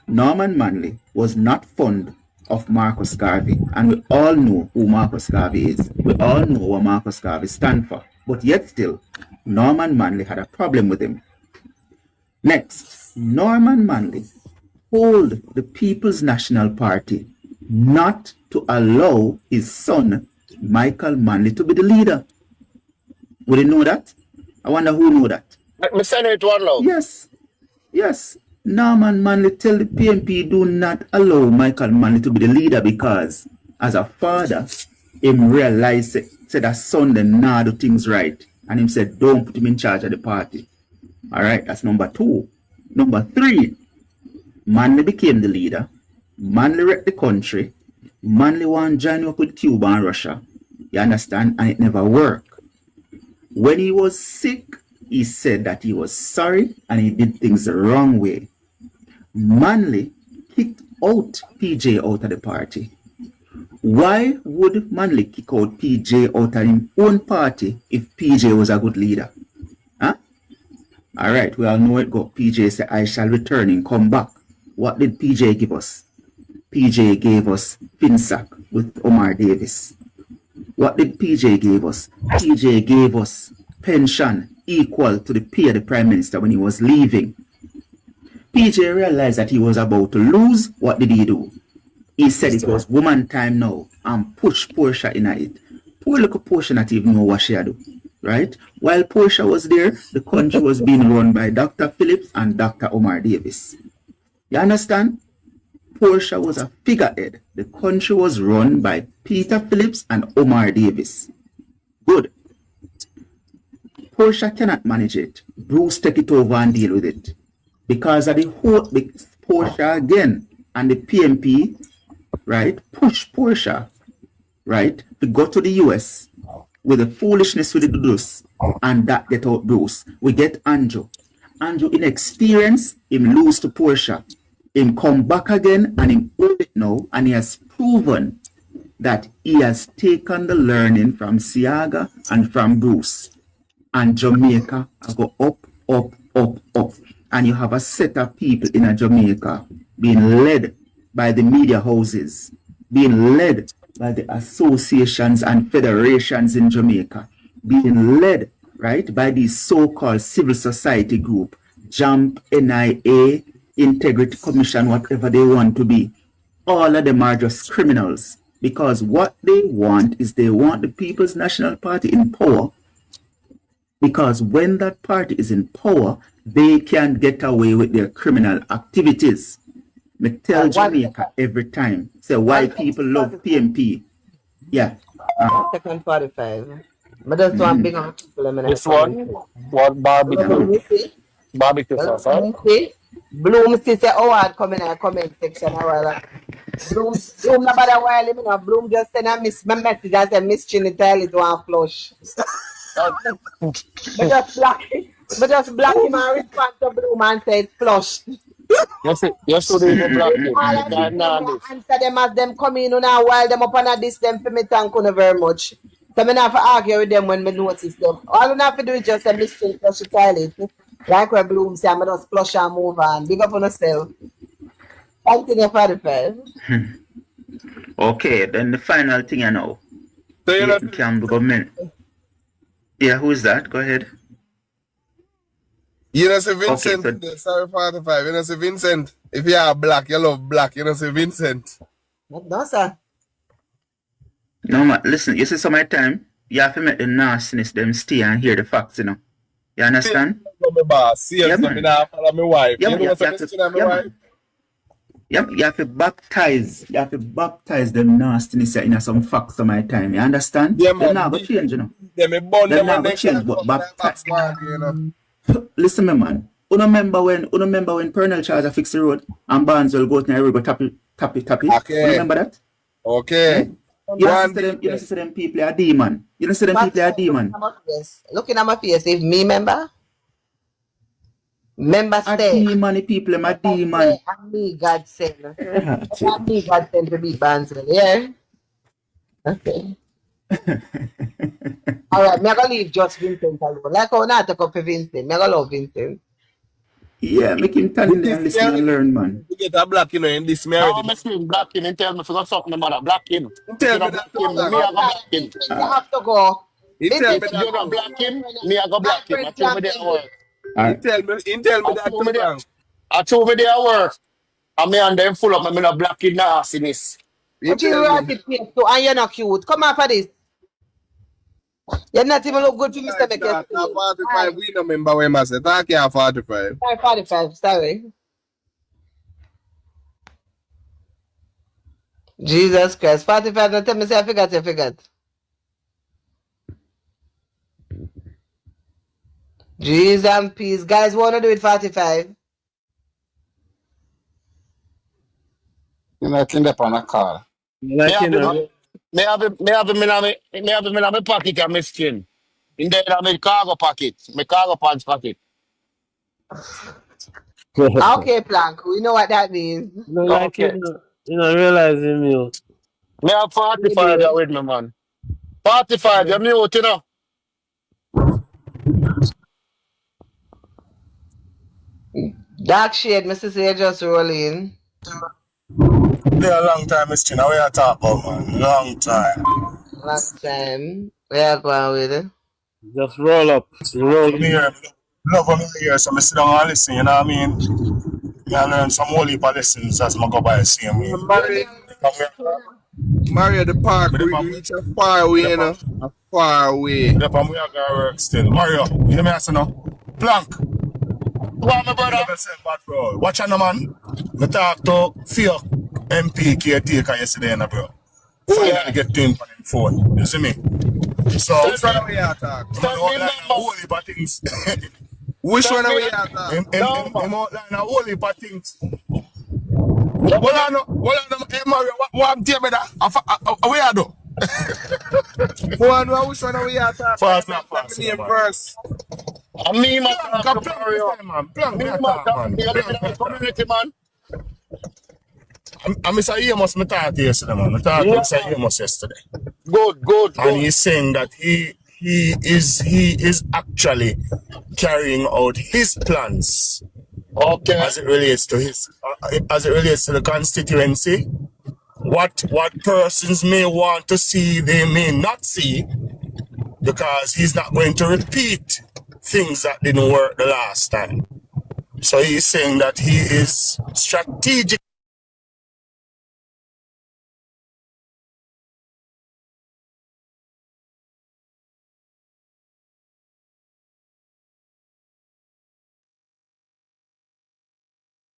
Norman Manley was not fond of Marcus Garvey, and we all know who Marcus Garvey is. We all know what Marcus Garvey stands for. But yet still, Norman Manley had a problem with him. Next, Norman Manley told the People's National Party not to allow his son, Michael Manley, to be the leader. We didn't know that? I wonder who knew that. Me send it one love. Yes, yes. Norman Manley tell the PMP do not allow Michael Manley to be the leader because, as a father, him realized said that son them nah do things right. And him said, don't put him in charge of the party. Alright, that's number 2. Number 3, Manley became the leader. Manley wrecked the country. Manley want join up with Cuba and Russia. You understand? And it never worked. When he was sick, he said that he was sorry and he did things the wrong way. Manley kicked out PJ out of the party. Why would Manley kick out PJ out of his own party if PJ was a good leader? Huh? Alright, we all know it go. PJ said, I shall return and come back. What did PJ give us? PJ gave us Finsack with Omar Davis. What did PJ give us? PJ gave us pension equal to the pay of the Prime Minister when he was leaving. PJ realized that he was about to lose. What did he do? He said it was woman time now and push Portia in it. Poor little Portia not even know what she had do. Right? While Portia was there, the country was being run by Dr. Phillips and Dr. Omar Davis. You understand? Portia was a figurehead. The country was run by Peter Phillips and Omar Davis. Good. Portia cannot manage it. Bruce take it over and deal with it. Because of the whole Portia again and the PMP, right, push Portia, right, to go to the US with the foolishness with the Bruce and that get out Bruce. We get Andrew. Andrew inexperienced, him lose to Portia. Him come back again and him hold it now and he has proven that he has taken the learning from Siaga and from Bruce. And Jamaica go up, up, up, up. And you have a set of people in Jamaica being led by the media houses, being led by the associations and federations in Jamaica, being led, right, by these so-called civil society group, JAMP, NIA, Integrity Commission, whatever they want to be. All of them are just criminals because what they want is they want the People's National Party in power, because when that party is in power, they can get away with their criminal activities. Me tell Jamaica every time, say why people love PMP. Yeah. 2nd 45. But that's one big on people. This one, what barbecue? Barbecue sauce, right? Bloom still say, oh, I'd come in a comment section. Bloom nobody while him, Bloom just send a my message and say, Miss Trinity, to one flush. But just block him and respond to Bloom and say it's flushed. Yes, they block him. All of them answer them as them come in now while them up on this them for me thank you very much. So I have to argue with them when me notice them. All I have to do is just say Miss Trinity flush the toilet. Like where Bloom say, I'm just flush and move on. Big up on yourself. Continue 45. Okay, then the final thing I know. So you know, the government. Yeah, who is that? Go ahead. You know, say Vincent, Okay, sorry, 45. You know, say Vincent, if you are black, you love black. You know, say Vincent. No, sir. No, man, listen, you see, some of the time, you have to make the nastiness them stay and hear the facts, you know. You understand? My boss, see, Yeah, I man. follow my wife. Yeah, You man, know what's you the have to- question of my yeah, wife? man. You have to baptize them nastiness in some facts some of the time. You understand? Yeah, Them man. not go change, you know. Them me bun Them them not and go they change, can't but come back baptize. smart, you know. Listen, me man. You remember when Pernell Charles fix the road and Barnes will go to the river tap it. Okay. You remember that? Okay. You Go know, on, see them people are demon. You know, see them people are demon. Looking at my face, if me member A stay. demon, people, them a demon. And me, God send. Yeah, And me, God send to be Barnesville. Yeah? Okay. Alright, me gonna leave just Vincent alone. Like how not take up for Vincent. Me gonna love Vincent. Yeah, make him tell him and listen and learn, man. You get a black, you know, in this now marriage. I'm scream black him and tell me if you got something about a black him. Tell You know me that. black him, me I go black him. Vincent, you have to go. He tell me If you that. not black him, me I go black him. I told me they work. He tell me that too, man. I told me they work. And me and them full up, me not black in the nastiness. He But you tell write me. it face too, and you're not cute. Come on for this. You're not even look good for Mr. Make Talk 45, we no remember where I say. Talk here 45. 45, sorry. Jesus Christ. 45, don't tell me say I forgot, you forgot. Jesus and peace. Guys, wanna do it 45? You know, think up on a call. Like, you know, Me have him in my pocket and my skin. In there, in my cargo pocket. My cargo pants pocket. Okay, Plank. We know what that means. like, Okay. realizing you. Me have 45 there with me, man. 45, you're mute, you know. Dark shade, Mr. Say just rolling. Been a long time, Mr. Chin. How you talk about, man? Long time. Long time. Where you going with it? Just roll up. Roll Me here, love when me here, so I sit down and listen, you know what I mean? I learn some whole heap of lessons as I go by the same way. Mario, the park, we reach a far away, you know. A far away. The palm we are going to work still. Mario, you know me I say no? Plank. What, my brother? Bad, bro. Watch out, man. I talk to few MP caretaker yesterday, bro. Finally get to him on the phone. You see me? So, which one are we at talk? whole heap of things. Which one are we at talk? Him outline a whole heap of things. Well, I know, hey, Mario, what I'm telling me that? Where I do? Which one are we at talk? Fast, not fast. Name first. Me, man, man. Plank, man. Community, man. I miss Amos, I talked yesterday, man. I talked to Mr. Amos yesterday. Good. And he's saying that he is actually carrying out his plans. Okay. As it relates to the constituency. What persons may want to see, they may not see, because he's not going to repeat things that didn't work the last time. So he's saying that he is strategic.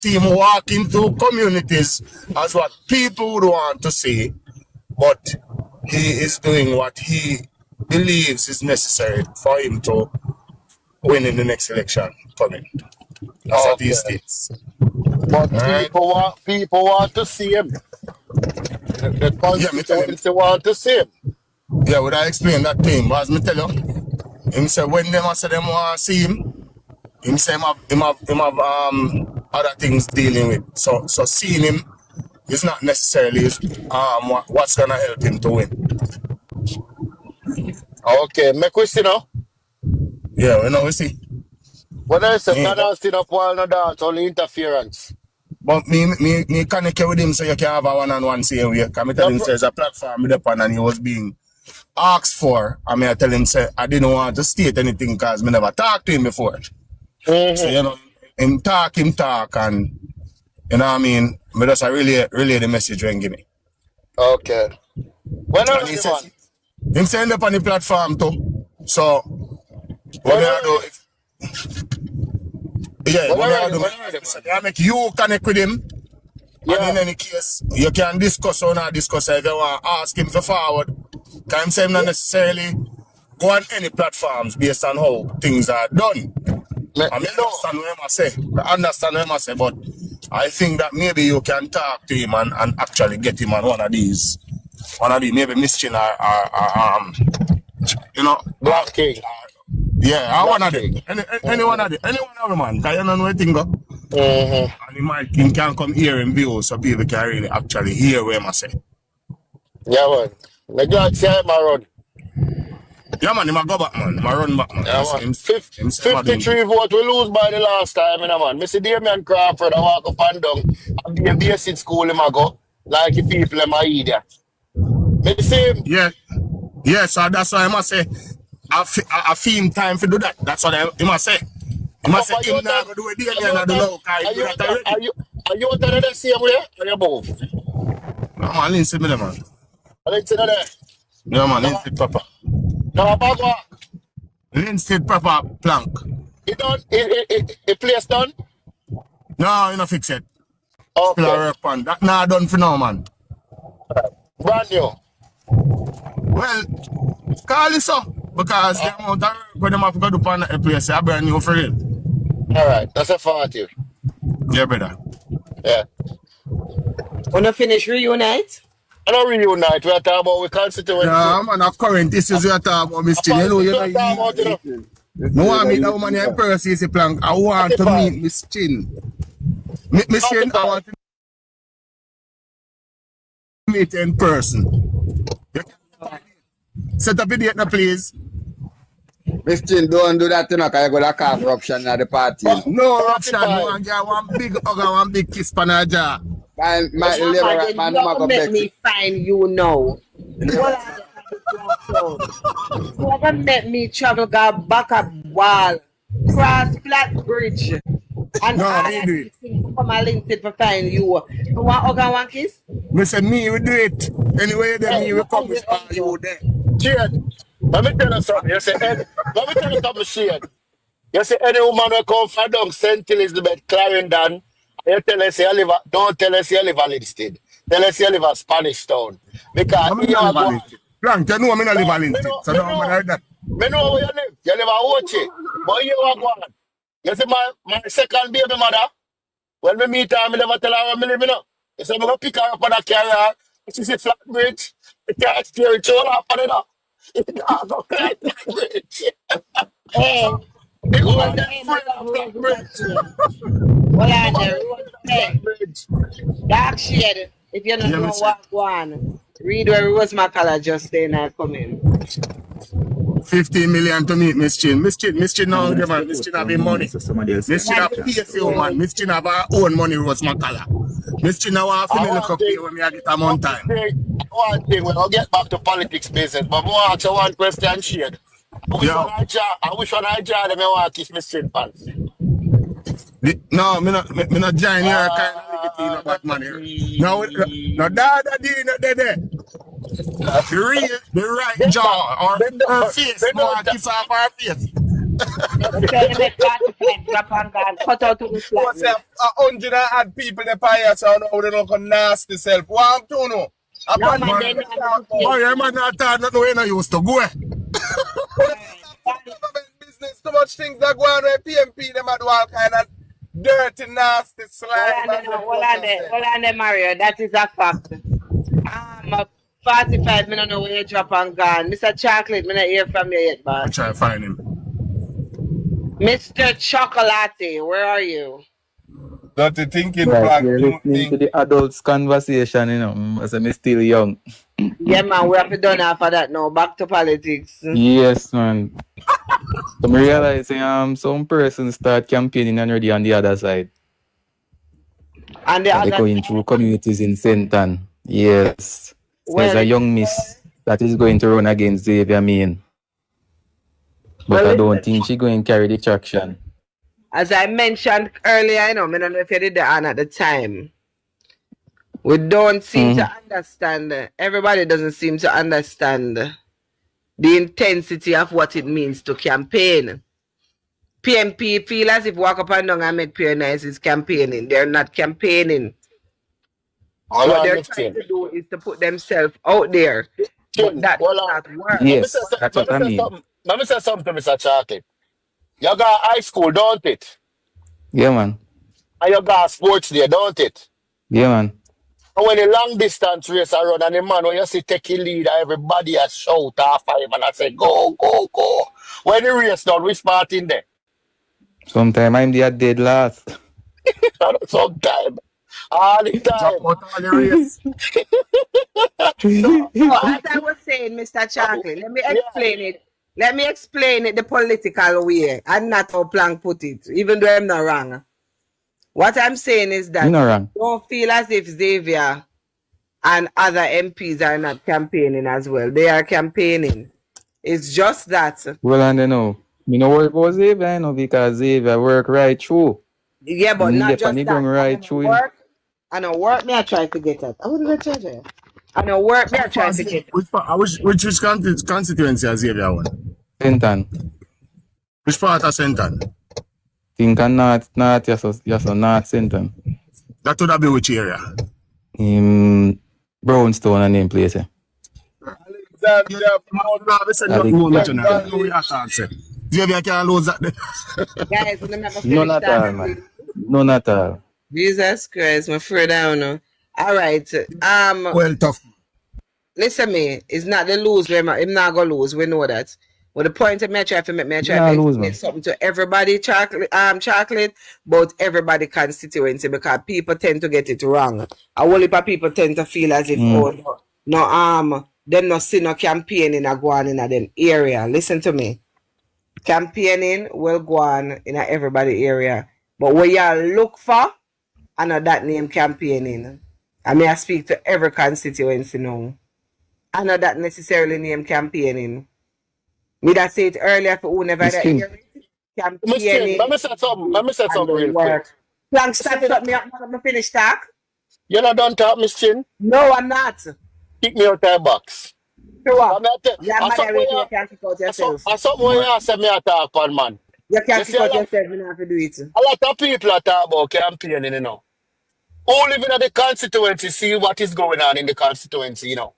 Him walking through communities as what people would want to see, but he is doing what he believes is necessary for him to win in the next election coming. That's what he states. But people want to see him. The constituency want to see him. Yeah, would I explain that to him? As me tell you, him say when them say them want to see him, him say him have other things dealing with. So seeing him is not necessarily what's gonna help him to win. Okay, make we see now. Yeah, we know we see. What I say, not stand up while no dance, only interference. But me connect with him so you can have a one-on-one same way. Because I tell him there's a platform with upon and he was being asked for. And I tell him say I didn't want to state anything because I never talked to him before. So you know, him talk, and you know what I mean? I just relay the message when give me. Okay. When are you on? Him send up on the platform too. So what I do? Yeah, what I do? I make you connect with him. Yeah. And in any case, you can discuss or not discuss if you want to ask him for forward. Can him say him not necessarily go on any platforms based on how things are done. I understand what I say, but I think that maybe you can talk to him and actually get him on one of these maybe Mischief or you know, Black King. Yeah, one of them. Any one of them, man. Because you don't know anything, go. And he can come here and view so people can really actually hear what I say. Yeah, man. Let you see him around. Yeah, man, he might go back, man. He might run back, man. Yeah, man. 53 votes we lose by the last time, you know, man. Mr. Damian Crawford, I walk up and down. I'll be in basic school, him I go. Like the people, him I idiot. Me see him. Yeah, so that's why I must say, I feel him time to do that. That's what I must say. He must say, him now go do it Damian and do low. Are you out there the same way? Or you above? No, man, I didn't see me there, man. I didn't see that there. Yeah, man, I didn't see Papa. Now, Bagua, Linstead proper plank. it done? It place done? No, you not fix it. Still a Okay. work on. That nah done for now, man. Brand new. Well, call it so. Because the amount of work when them have to go do on the place, I brand new for real. Alright, that's affirmative. Yeah, brother. Yeah. Wanna finish reunite? I don't reunite, we're talking about we constituency. Yeah, man, the current issues we are talking about, Miss Chin. You know, We're talking about, you know. no one meet that woman in person, is a plank. I want to meet Miss Chin. Miss Chin, I want to meet in person. Set up a date now, please. Miss Chin, don't do that, you know, because you're going to cause corruption at the party. No corruption, one girl, one big hug and one big kiss on her jaw. My liberal man, Don't make me find you now. Never make me travel go back a wall, cross flat bridge, and No, all me that do it. thing come and link it to find you. You want hug and one kiss? Me say me will do it. Anyway, then me will come with all you there. Shade, let me tell you something. You say, let me tell you something, Shade. You say, any woman will come from down St. Elizabeth, Clarendon, you tell her, say, you live don't tell her, say, you live at Linstead. Tell her, say, you live at Spanish Town. Because I'm not live at Linstead. Plank, you know I'm not live at Linstead. So don't matter that. Me know where you live. You live at Ochi. But you are going. You see, my second baby mother, when we meet her, I never tell her where I live, you know. You say, I'm going to pick her up on a carrier. She see flat bridge. You can't steer it all up on it up. You can't go flat bridge. Hey, You you go know on that the flat Well, I know. bridge. Dark shade. If you don't know what one, read where Rosemacala just saying I come in. 15 million to meet Miss Chin. Miss Chin now, man. Miss Chin have money. Miss Chin have PSU, man. Miss Chin have her own money, Rose Macala. Miss Chin now have to me look up here when me I get a month time. One thing, we'll get back to politics business, but more answer one question, Shade. I wish when I draw them, I want to kiss Miss Chin pants. No, me not join your kind of liberty, no bad money. No, dada did not there. The right jaw or her face, no, kiss off her face. Cut out to the flat. What's up? 100 odd people the fire sound how they look nasty self. What to know? Your man not talk nothing when I used to go. Business, too much things that go on with PMP, them do all kind of dirty, nasty slime. Well, on there, Mario, that is a fact. 45 minutes know where you drop and gone. Mr. Chocolate, me not hear from you yet, I boss. try to find him. Mr. Chocolate, where are you? Dirty thinking, right, you're listening to the adults' conversation, you know. As I'm still young. Yeah, man, we have to done after that now. Back to politics. Yes, man. So I realize some persons start campaigning already on the other side. And the They're other going through communities in Senton. Yes. So Well, there's a young miss that is going to run against Xavier Main. But Well, I don't think she's going to carry the traction. as I mentioned earlier, I don't know if you did that at the time. We don't seem to understand. Everybody doesn't seem to understand the intensity of what it means to campaign. PMP feel as if walk up and down and make pure nice is campaigning. They're not campaigning. What they're trying to do is to put themselves out there. But that does not work. Yes, that's what I mean. Let me say something to Mr. Chocolate. You got high school, don't it? Yeah, man. And you got sports there, don't it? Yeah, man. And when the long distance race are run and the man when you see take a lead, everybody has shout half five and I say, go, go, go. When the race done, which part in there? Sometimes I'm the dead last. Sometime. All the time. All the race. So, as I was saying, Mr. Chocolate, let me explain it. Let me explain it the political way and not how Plank put it, even though I'm not wrong. What I'm saying is that You're not wrong. don't feel as if Xavier and other MPs are not campaigning as well. They are campaigning. It's just that. Well, and you know, me no worry about Xavier, you know, because Xavier work right through. Yeah, but not just that. Right through. I know work me I try to get at. I wouldn't charge it. And a work they're trying to get. Which constituency has Xavier won? Senton. Which part of Senton? Think of north, yes, north Senton. That would have been which area? Brownstone and name place. Xavier can't lose that. Guys, we never finish None at all, that. man. None at all. Jesus Christ, my friend down. All right. Well, tough. Listen me, it's not the lose where I'm not gonna lose. We know that. But the point of me try to explain something to everybody, chocolate, but everybody constituency, because people tend to get it wrong. A whole heap of people tend to feel as if them not see no campaigning go on in them area. Listen to me. Campaigning will go on in everybody area. But what y'all look for, I know that name campaigning. I may speak to every constituency now. I know that necessarily name campaigning. Me that say it earlier for who never that hear it. Campaigning. Let me say something real quick. Plank, stop it up. Me finish talk. You're not done talk, Miss Chin? No, I'm not. Kick me out that box. Sure. Yeah, man, you can't kick out yourself. I something when you say me attack on, man. You can't kick out yourself, you have to do it. A lot of people are talking about campaigning, you know. Who live in the constituency see what is going on in the constituency, you know.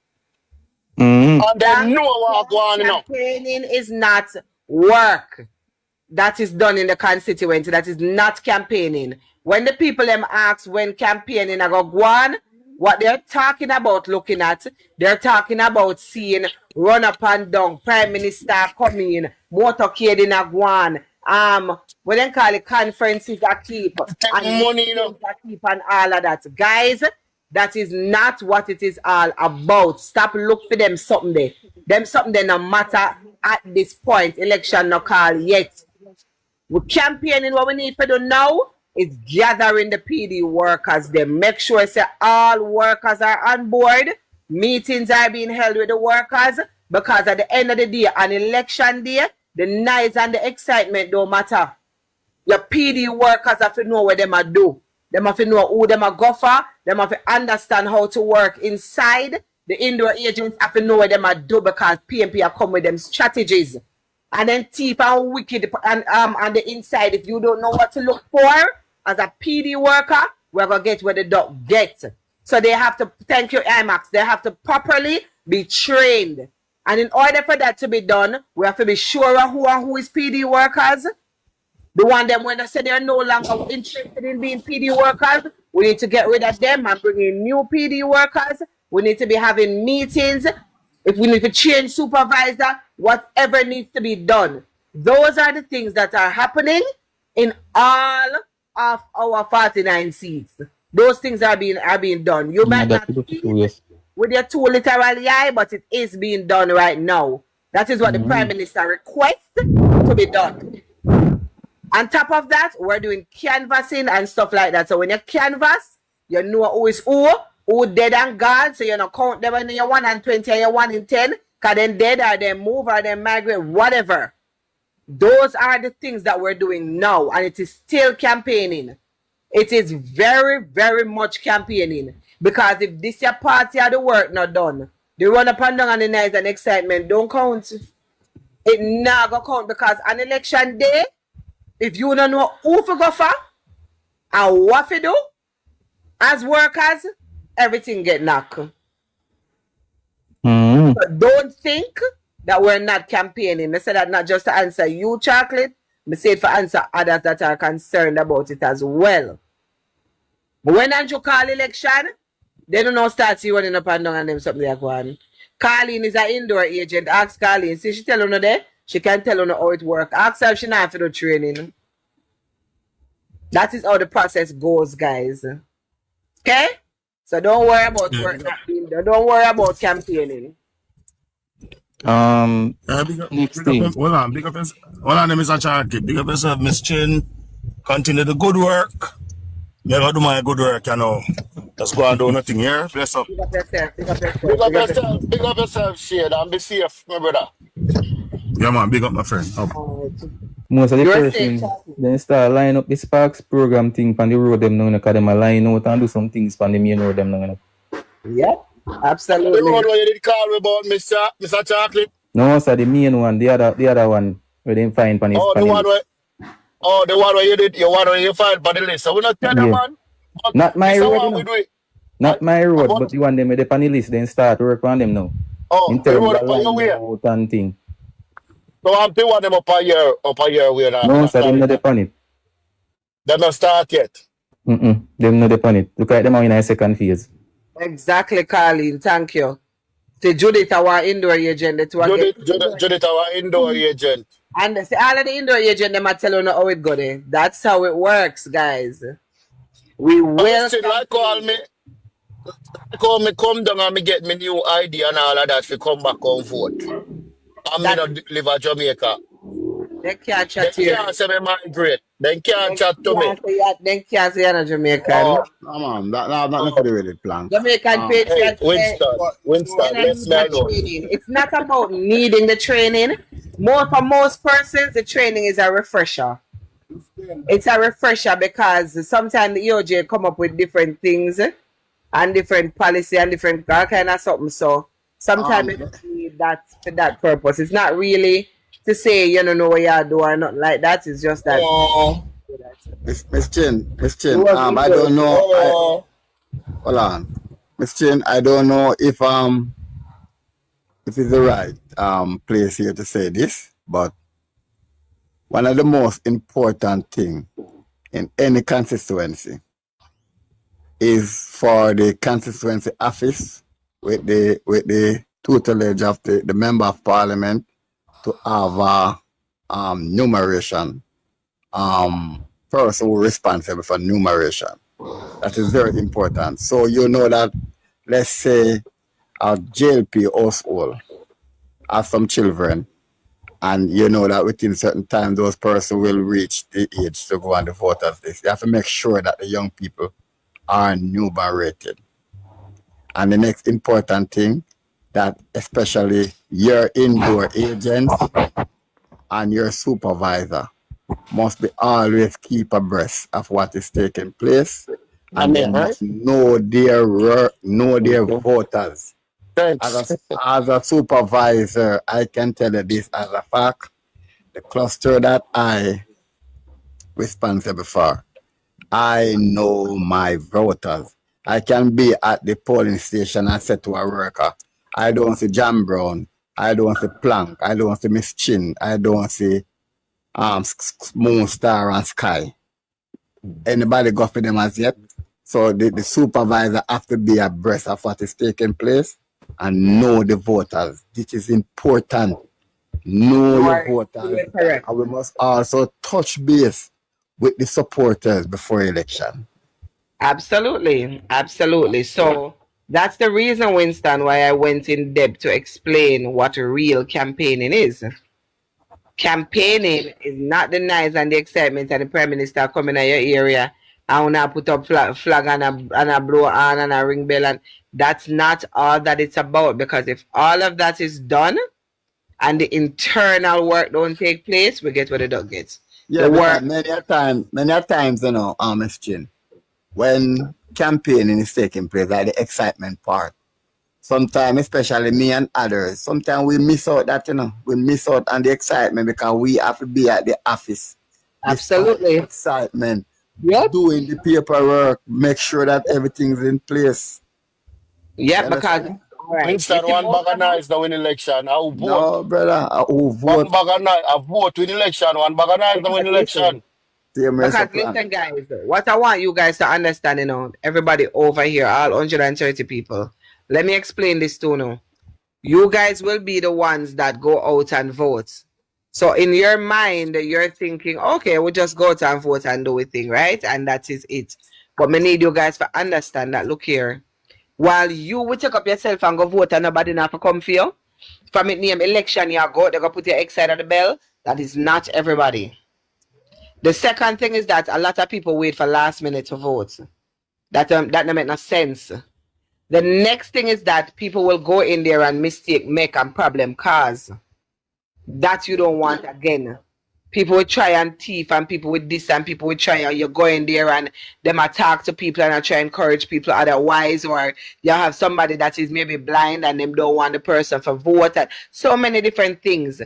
Mm-hmm. And they know what's going on. Campaigning is not work that is done in the constituency. That is not campaigning. When the people them ask when campaigning are go on, what they're talking about looking at, they're talking about seeing run up and down, Prime Minister coming, motorcade in a guan, what they call it, conferences that keep, and money, you know, that keep and all of that. Guys, that is not what it is all about. Stop look for them something there. Them something there no matter at this point. Election no call yet. We're campaigning. What we need to do now is gathering the PD workers. They make sure say all workers are on board. Meetings are being held with the workers, because at the end of the day, on election day, the noise and the excitement don't matter. Your PD workers have to know what they might do. They have to know who they might go for. They have to understand how to work inside. The indoor agents have to know what they might do, because PMP are come with them strategies. And then thief and wicked and on the inside, if you don't know what to look for as a PD worker, we're going to get where the dog gets. So they have to, thank you, IMAX, they have to properly be trained. And in order for that to be done, we have to be sure of who is PD workers. The one them when they say they're no longer interested in being PD workers, we need to get rid of them and bring in new PD workers. We need to be having meetings. If we need to change supervisor, whatever needs to be done. Those are the things that are happening in all of our 49 seats. Those things are being done. You might not see it with your two literal eye, but it is being done right now. That is what the Prime Minister requests to be done. On top of that, we're doing canvassing and stuff like that. So when you canvass, you know who is who dead and gone, so you don't count them when you're 1 and 20 and you're 1 in 10, because then dead or they move or they migrate, whatever. Those are the things that we're doing now, and it is still campaigning. It is very, very much campaigning, because if this your party of the work not done, the run up and down and the noise and excitement don't count. It not gonna count, because on election day, if you don't know who to go for and what to do as workers, everything get knocked. So don't think that we're not campaigning. I say that not just to answer you, Chocolate. I say it for answer others that are concerned about it as well. But when Andrew call election, they don't know start see running up and down and them something like one. Carlene is an indoor agent. Ask Carlene. See, she tell you there, she can tell you how it works. Ask her if she not have to do training. That is how the process goes, guys. Okay? So don't worry about work not being done. Don't worry about campaigning. Next thing. Hold on, big up yourself. Hold on, Mr. Charky. Big up yourself, Miss Chin. Continue the good work. Never do my good work, you know. Just go and do nothing here. Bless up. Big up yourself. Big up yourself. Big up yourself. Big up yourself, Shade, and be safe, my brother. Yeah, man, big up my friend. Up. Most of the persons then start line up the Sparks program thing on the road them now, because them a line out and do some things on the main road them now. Yeah. The Absolutely. one where you did call me about Mr. Chocolate. No, sir, the main one, the other one, where they find pan his Oh, the one where you one where you filed for the list. So we not tell you, Yeah. man. But Not my this is road, you what we know. do it. Not my And road, but what? the one them with the pan the list, then start work on them now. Oh, In the terms road of up on your line way. out and thing. So I'm the one them up a year way No, that sir, them carry not that. depend it. They not start yet. Them not depend it. Look at them now in a second phase. Exactly, Carlene. Thank you. To Judith, our indoor agent, that will get Judith, our indoor agent. and see all of the indoor agent them are telling you how it go there. That's how it works, guys. We will Still like call me. Call me come down and me get me new ID and all of that for come back on vote. And me that not live at Jamaica. they can't They chat here. can't say me migrate. They can't chat to me. They can't say you're not Jamaican. Oh, Come on, that have nothing to do with it, Plank. Jamaican hey, patriots say Winston, they let need me that alone. training. It's not about needing the training. For most persons, the training is a refresher. It's a refresher because sometimes the EOJ come up with different things and different policy and different all kind of something. So sometimes it don't need that for that purpose. It's not really to say you don't know what you do or nothing like that. It's just that. Oh, Miss Chin, I don't know. Hold on, Miss Chin, I don't know if it's the right place here to say this, but one of the most important thing in any constituency is for the constituency office with the tutelage of the member of parliament to have a numeration person who is responsible for numeration. That is very important. So you know that, let's say, a JLP household have some children, and you know that within certain time those persons will reach the age to go on the voters list. You have to make sure that the young people are numerated. And the next important thing, that especially your indoor agents and your supervisor must be always keep abreast of what is taking place, and they must know their voters. As a supervisor, I can tell you this as a fact. The cluster that I responsible for, I know my voters. I can be at the polling station and say to a worker, I don't see Jam Brown, I don't see Plank, I don't see Miss Chin, I don't see Moon Star and Sky. Anybody go for them as yet? So the supervisor have to be abreast of what is taking place and know the voters. This is important. Know your voters. Correct. And we must also touch base with the supporters before election. Absolutely. Absolutely. So that's the reason, Winston, why I went in depth to explain what real campaigning is. Campaigning is not the noise and the excitement and the prime minister coming to your area and now put up flag and a blow on and a ring bell, and that's not all that it's about, because if all of that is done and the internal work don't take place, we get what it don't get. Yeah, because many a times, you know, Miss Chin, when campaigning is taking place, like the excitement part, sometimes, especially me and others, sometimes we miss out that, you know, we miss out on the excitement because we have to be at the office. Absolutely. Excitement. Yep. Doing the paperwork, make sure that everything's in place. Yeah, because Winston, one bag of nice now in election. I will vote. No, brother, I will vote. One bag of nice, I vote in election. One bag of nice now in election. Because listen, guys, what I want you guys to understand, you know, everybody over here, all 130 people, let me explain this to you. You guys will be the ones that go out and vote. So in your mind, you're thinking, okay, we'll just go out and vote and do a thing, right? And that is it. But I need you guys to understand that, look here, while you will take up yourself and go vote and nobody not to come for you, from it name election, you go, they're going to put your X side of the bell. That is not everybody. The second thing is that a lot of people wait for last minute to vote. That don't make no sense. The next thing is that people will go in there and make and problem cause. That you don't want again. People would try and thief and people with this and people would try and you go in there and them attack to people and I try and encourage people otherwise, or you have somebody that is maybe blind and them don't want the person for vote and so many different things.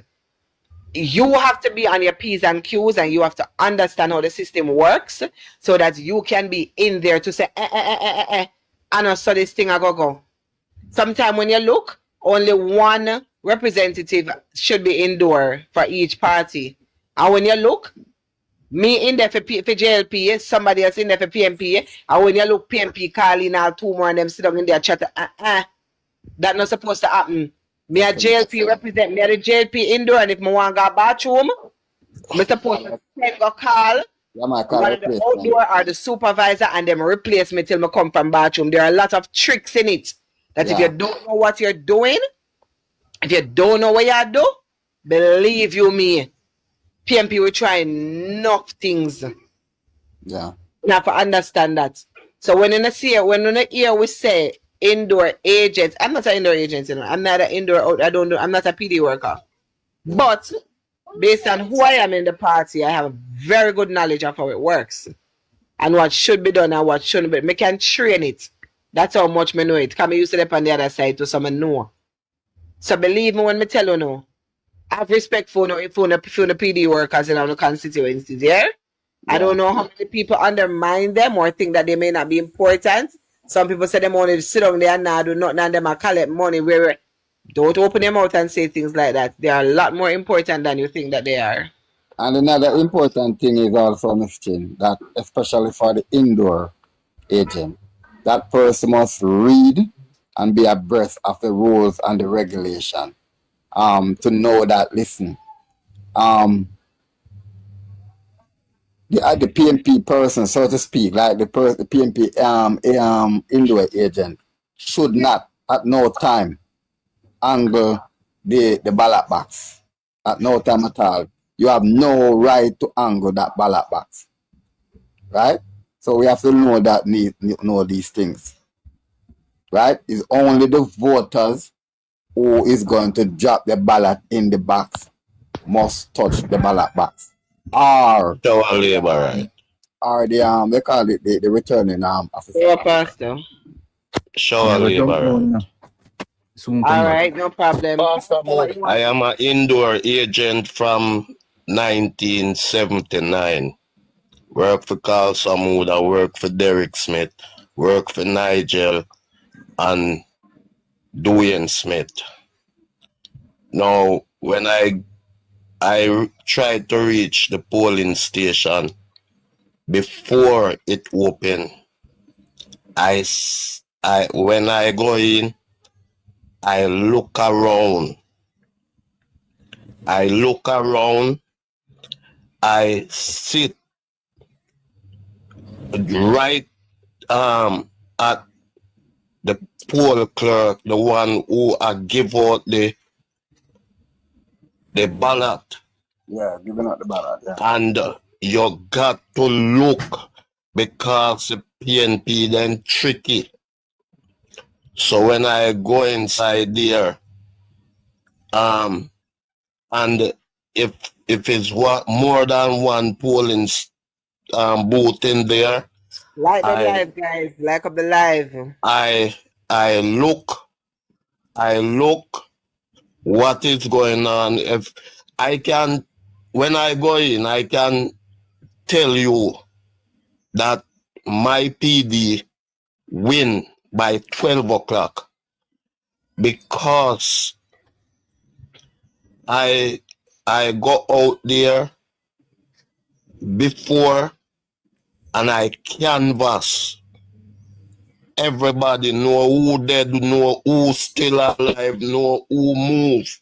You have to be on your P's and Q's and you have to understand how the system works so that you can be in there to say, I know so this thing I go. Sometimes when you look, only one representative should be indoor for each party. And when you look, me in there for JLP, somebody else in there for PMP, and when you look, PMP calling out 2 more and them sit down in there chat, that not supposed to happen. Me a JLP represent, me a the JLP indoor, and if me want to go bathroom, me supposed to send go call one of the outdoor or the supervisor and them replace me till me come from bathroom. There are a lot of tricks in it that if you don't know what you're doing, if you don't know what you do, believe you me, PMP will try enough things. Yeah. Now to understand that. So when you see it, when you hear we say indoor agents, I'm not an indoor agent, you know. I'm not an indoor. I'm not a PD worker. But based on who I am in the party, I have a very good knowledge of how it works and what should be done and what shouldn't be. Me can train it. That's how much me know it. Come used to step on the other side to someone know. So believe me when me tell you no. Have respect for the PD workers in our constituencies, yeah? I don't know how many people undermine them or think that they may not be important. Some people say them only sit down there and now do nothing and them are collect money. Where don't open your mouth and say things like that. They are a lot more important than you think that they are. And another important thing is also, Ms. Chin, that especially for the indoor agent, that person must read and be abreast of the rules and the regulation. To know that, listen, the PMP person, so to speak, like the PMP indoor agent, should not at no time angle the ballot box. At no time at all. You have no right to angle that ballot box. Right? So we have to know that know these things. Right? It's only the voters who is going to drop the ballot in the box must touch the ballot box. Or labor, right? Or the they call it the returning officer. Yeah, Pastor. Shower labor. All right, no problem. I am an indoor agent from 1979. Work for Carl Samuda, work for Derek Smith, work for Nigel and Dwayne Smith. Now, when I tried to reach the polling station before it opened, when I go in, I look around. I sit right at the poll clerk, the one who give out the ballot. Yeah, giving out the ballot. Yeah. And you got to look because the PNP then tricky. So when I go inside there, and if it's more than one polling booth in there, like the live, guys. Like up the live. I look what is going on. If I can, when I go in, I can tell you that my PD win by 12 o'clock because I go out there before and I canvass. Everybody know who dead, know who still alive, know who move.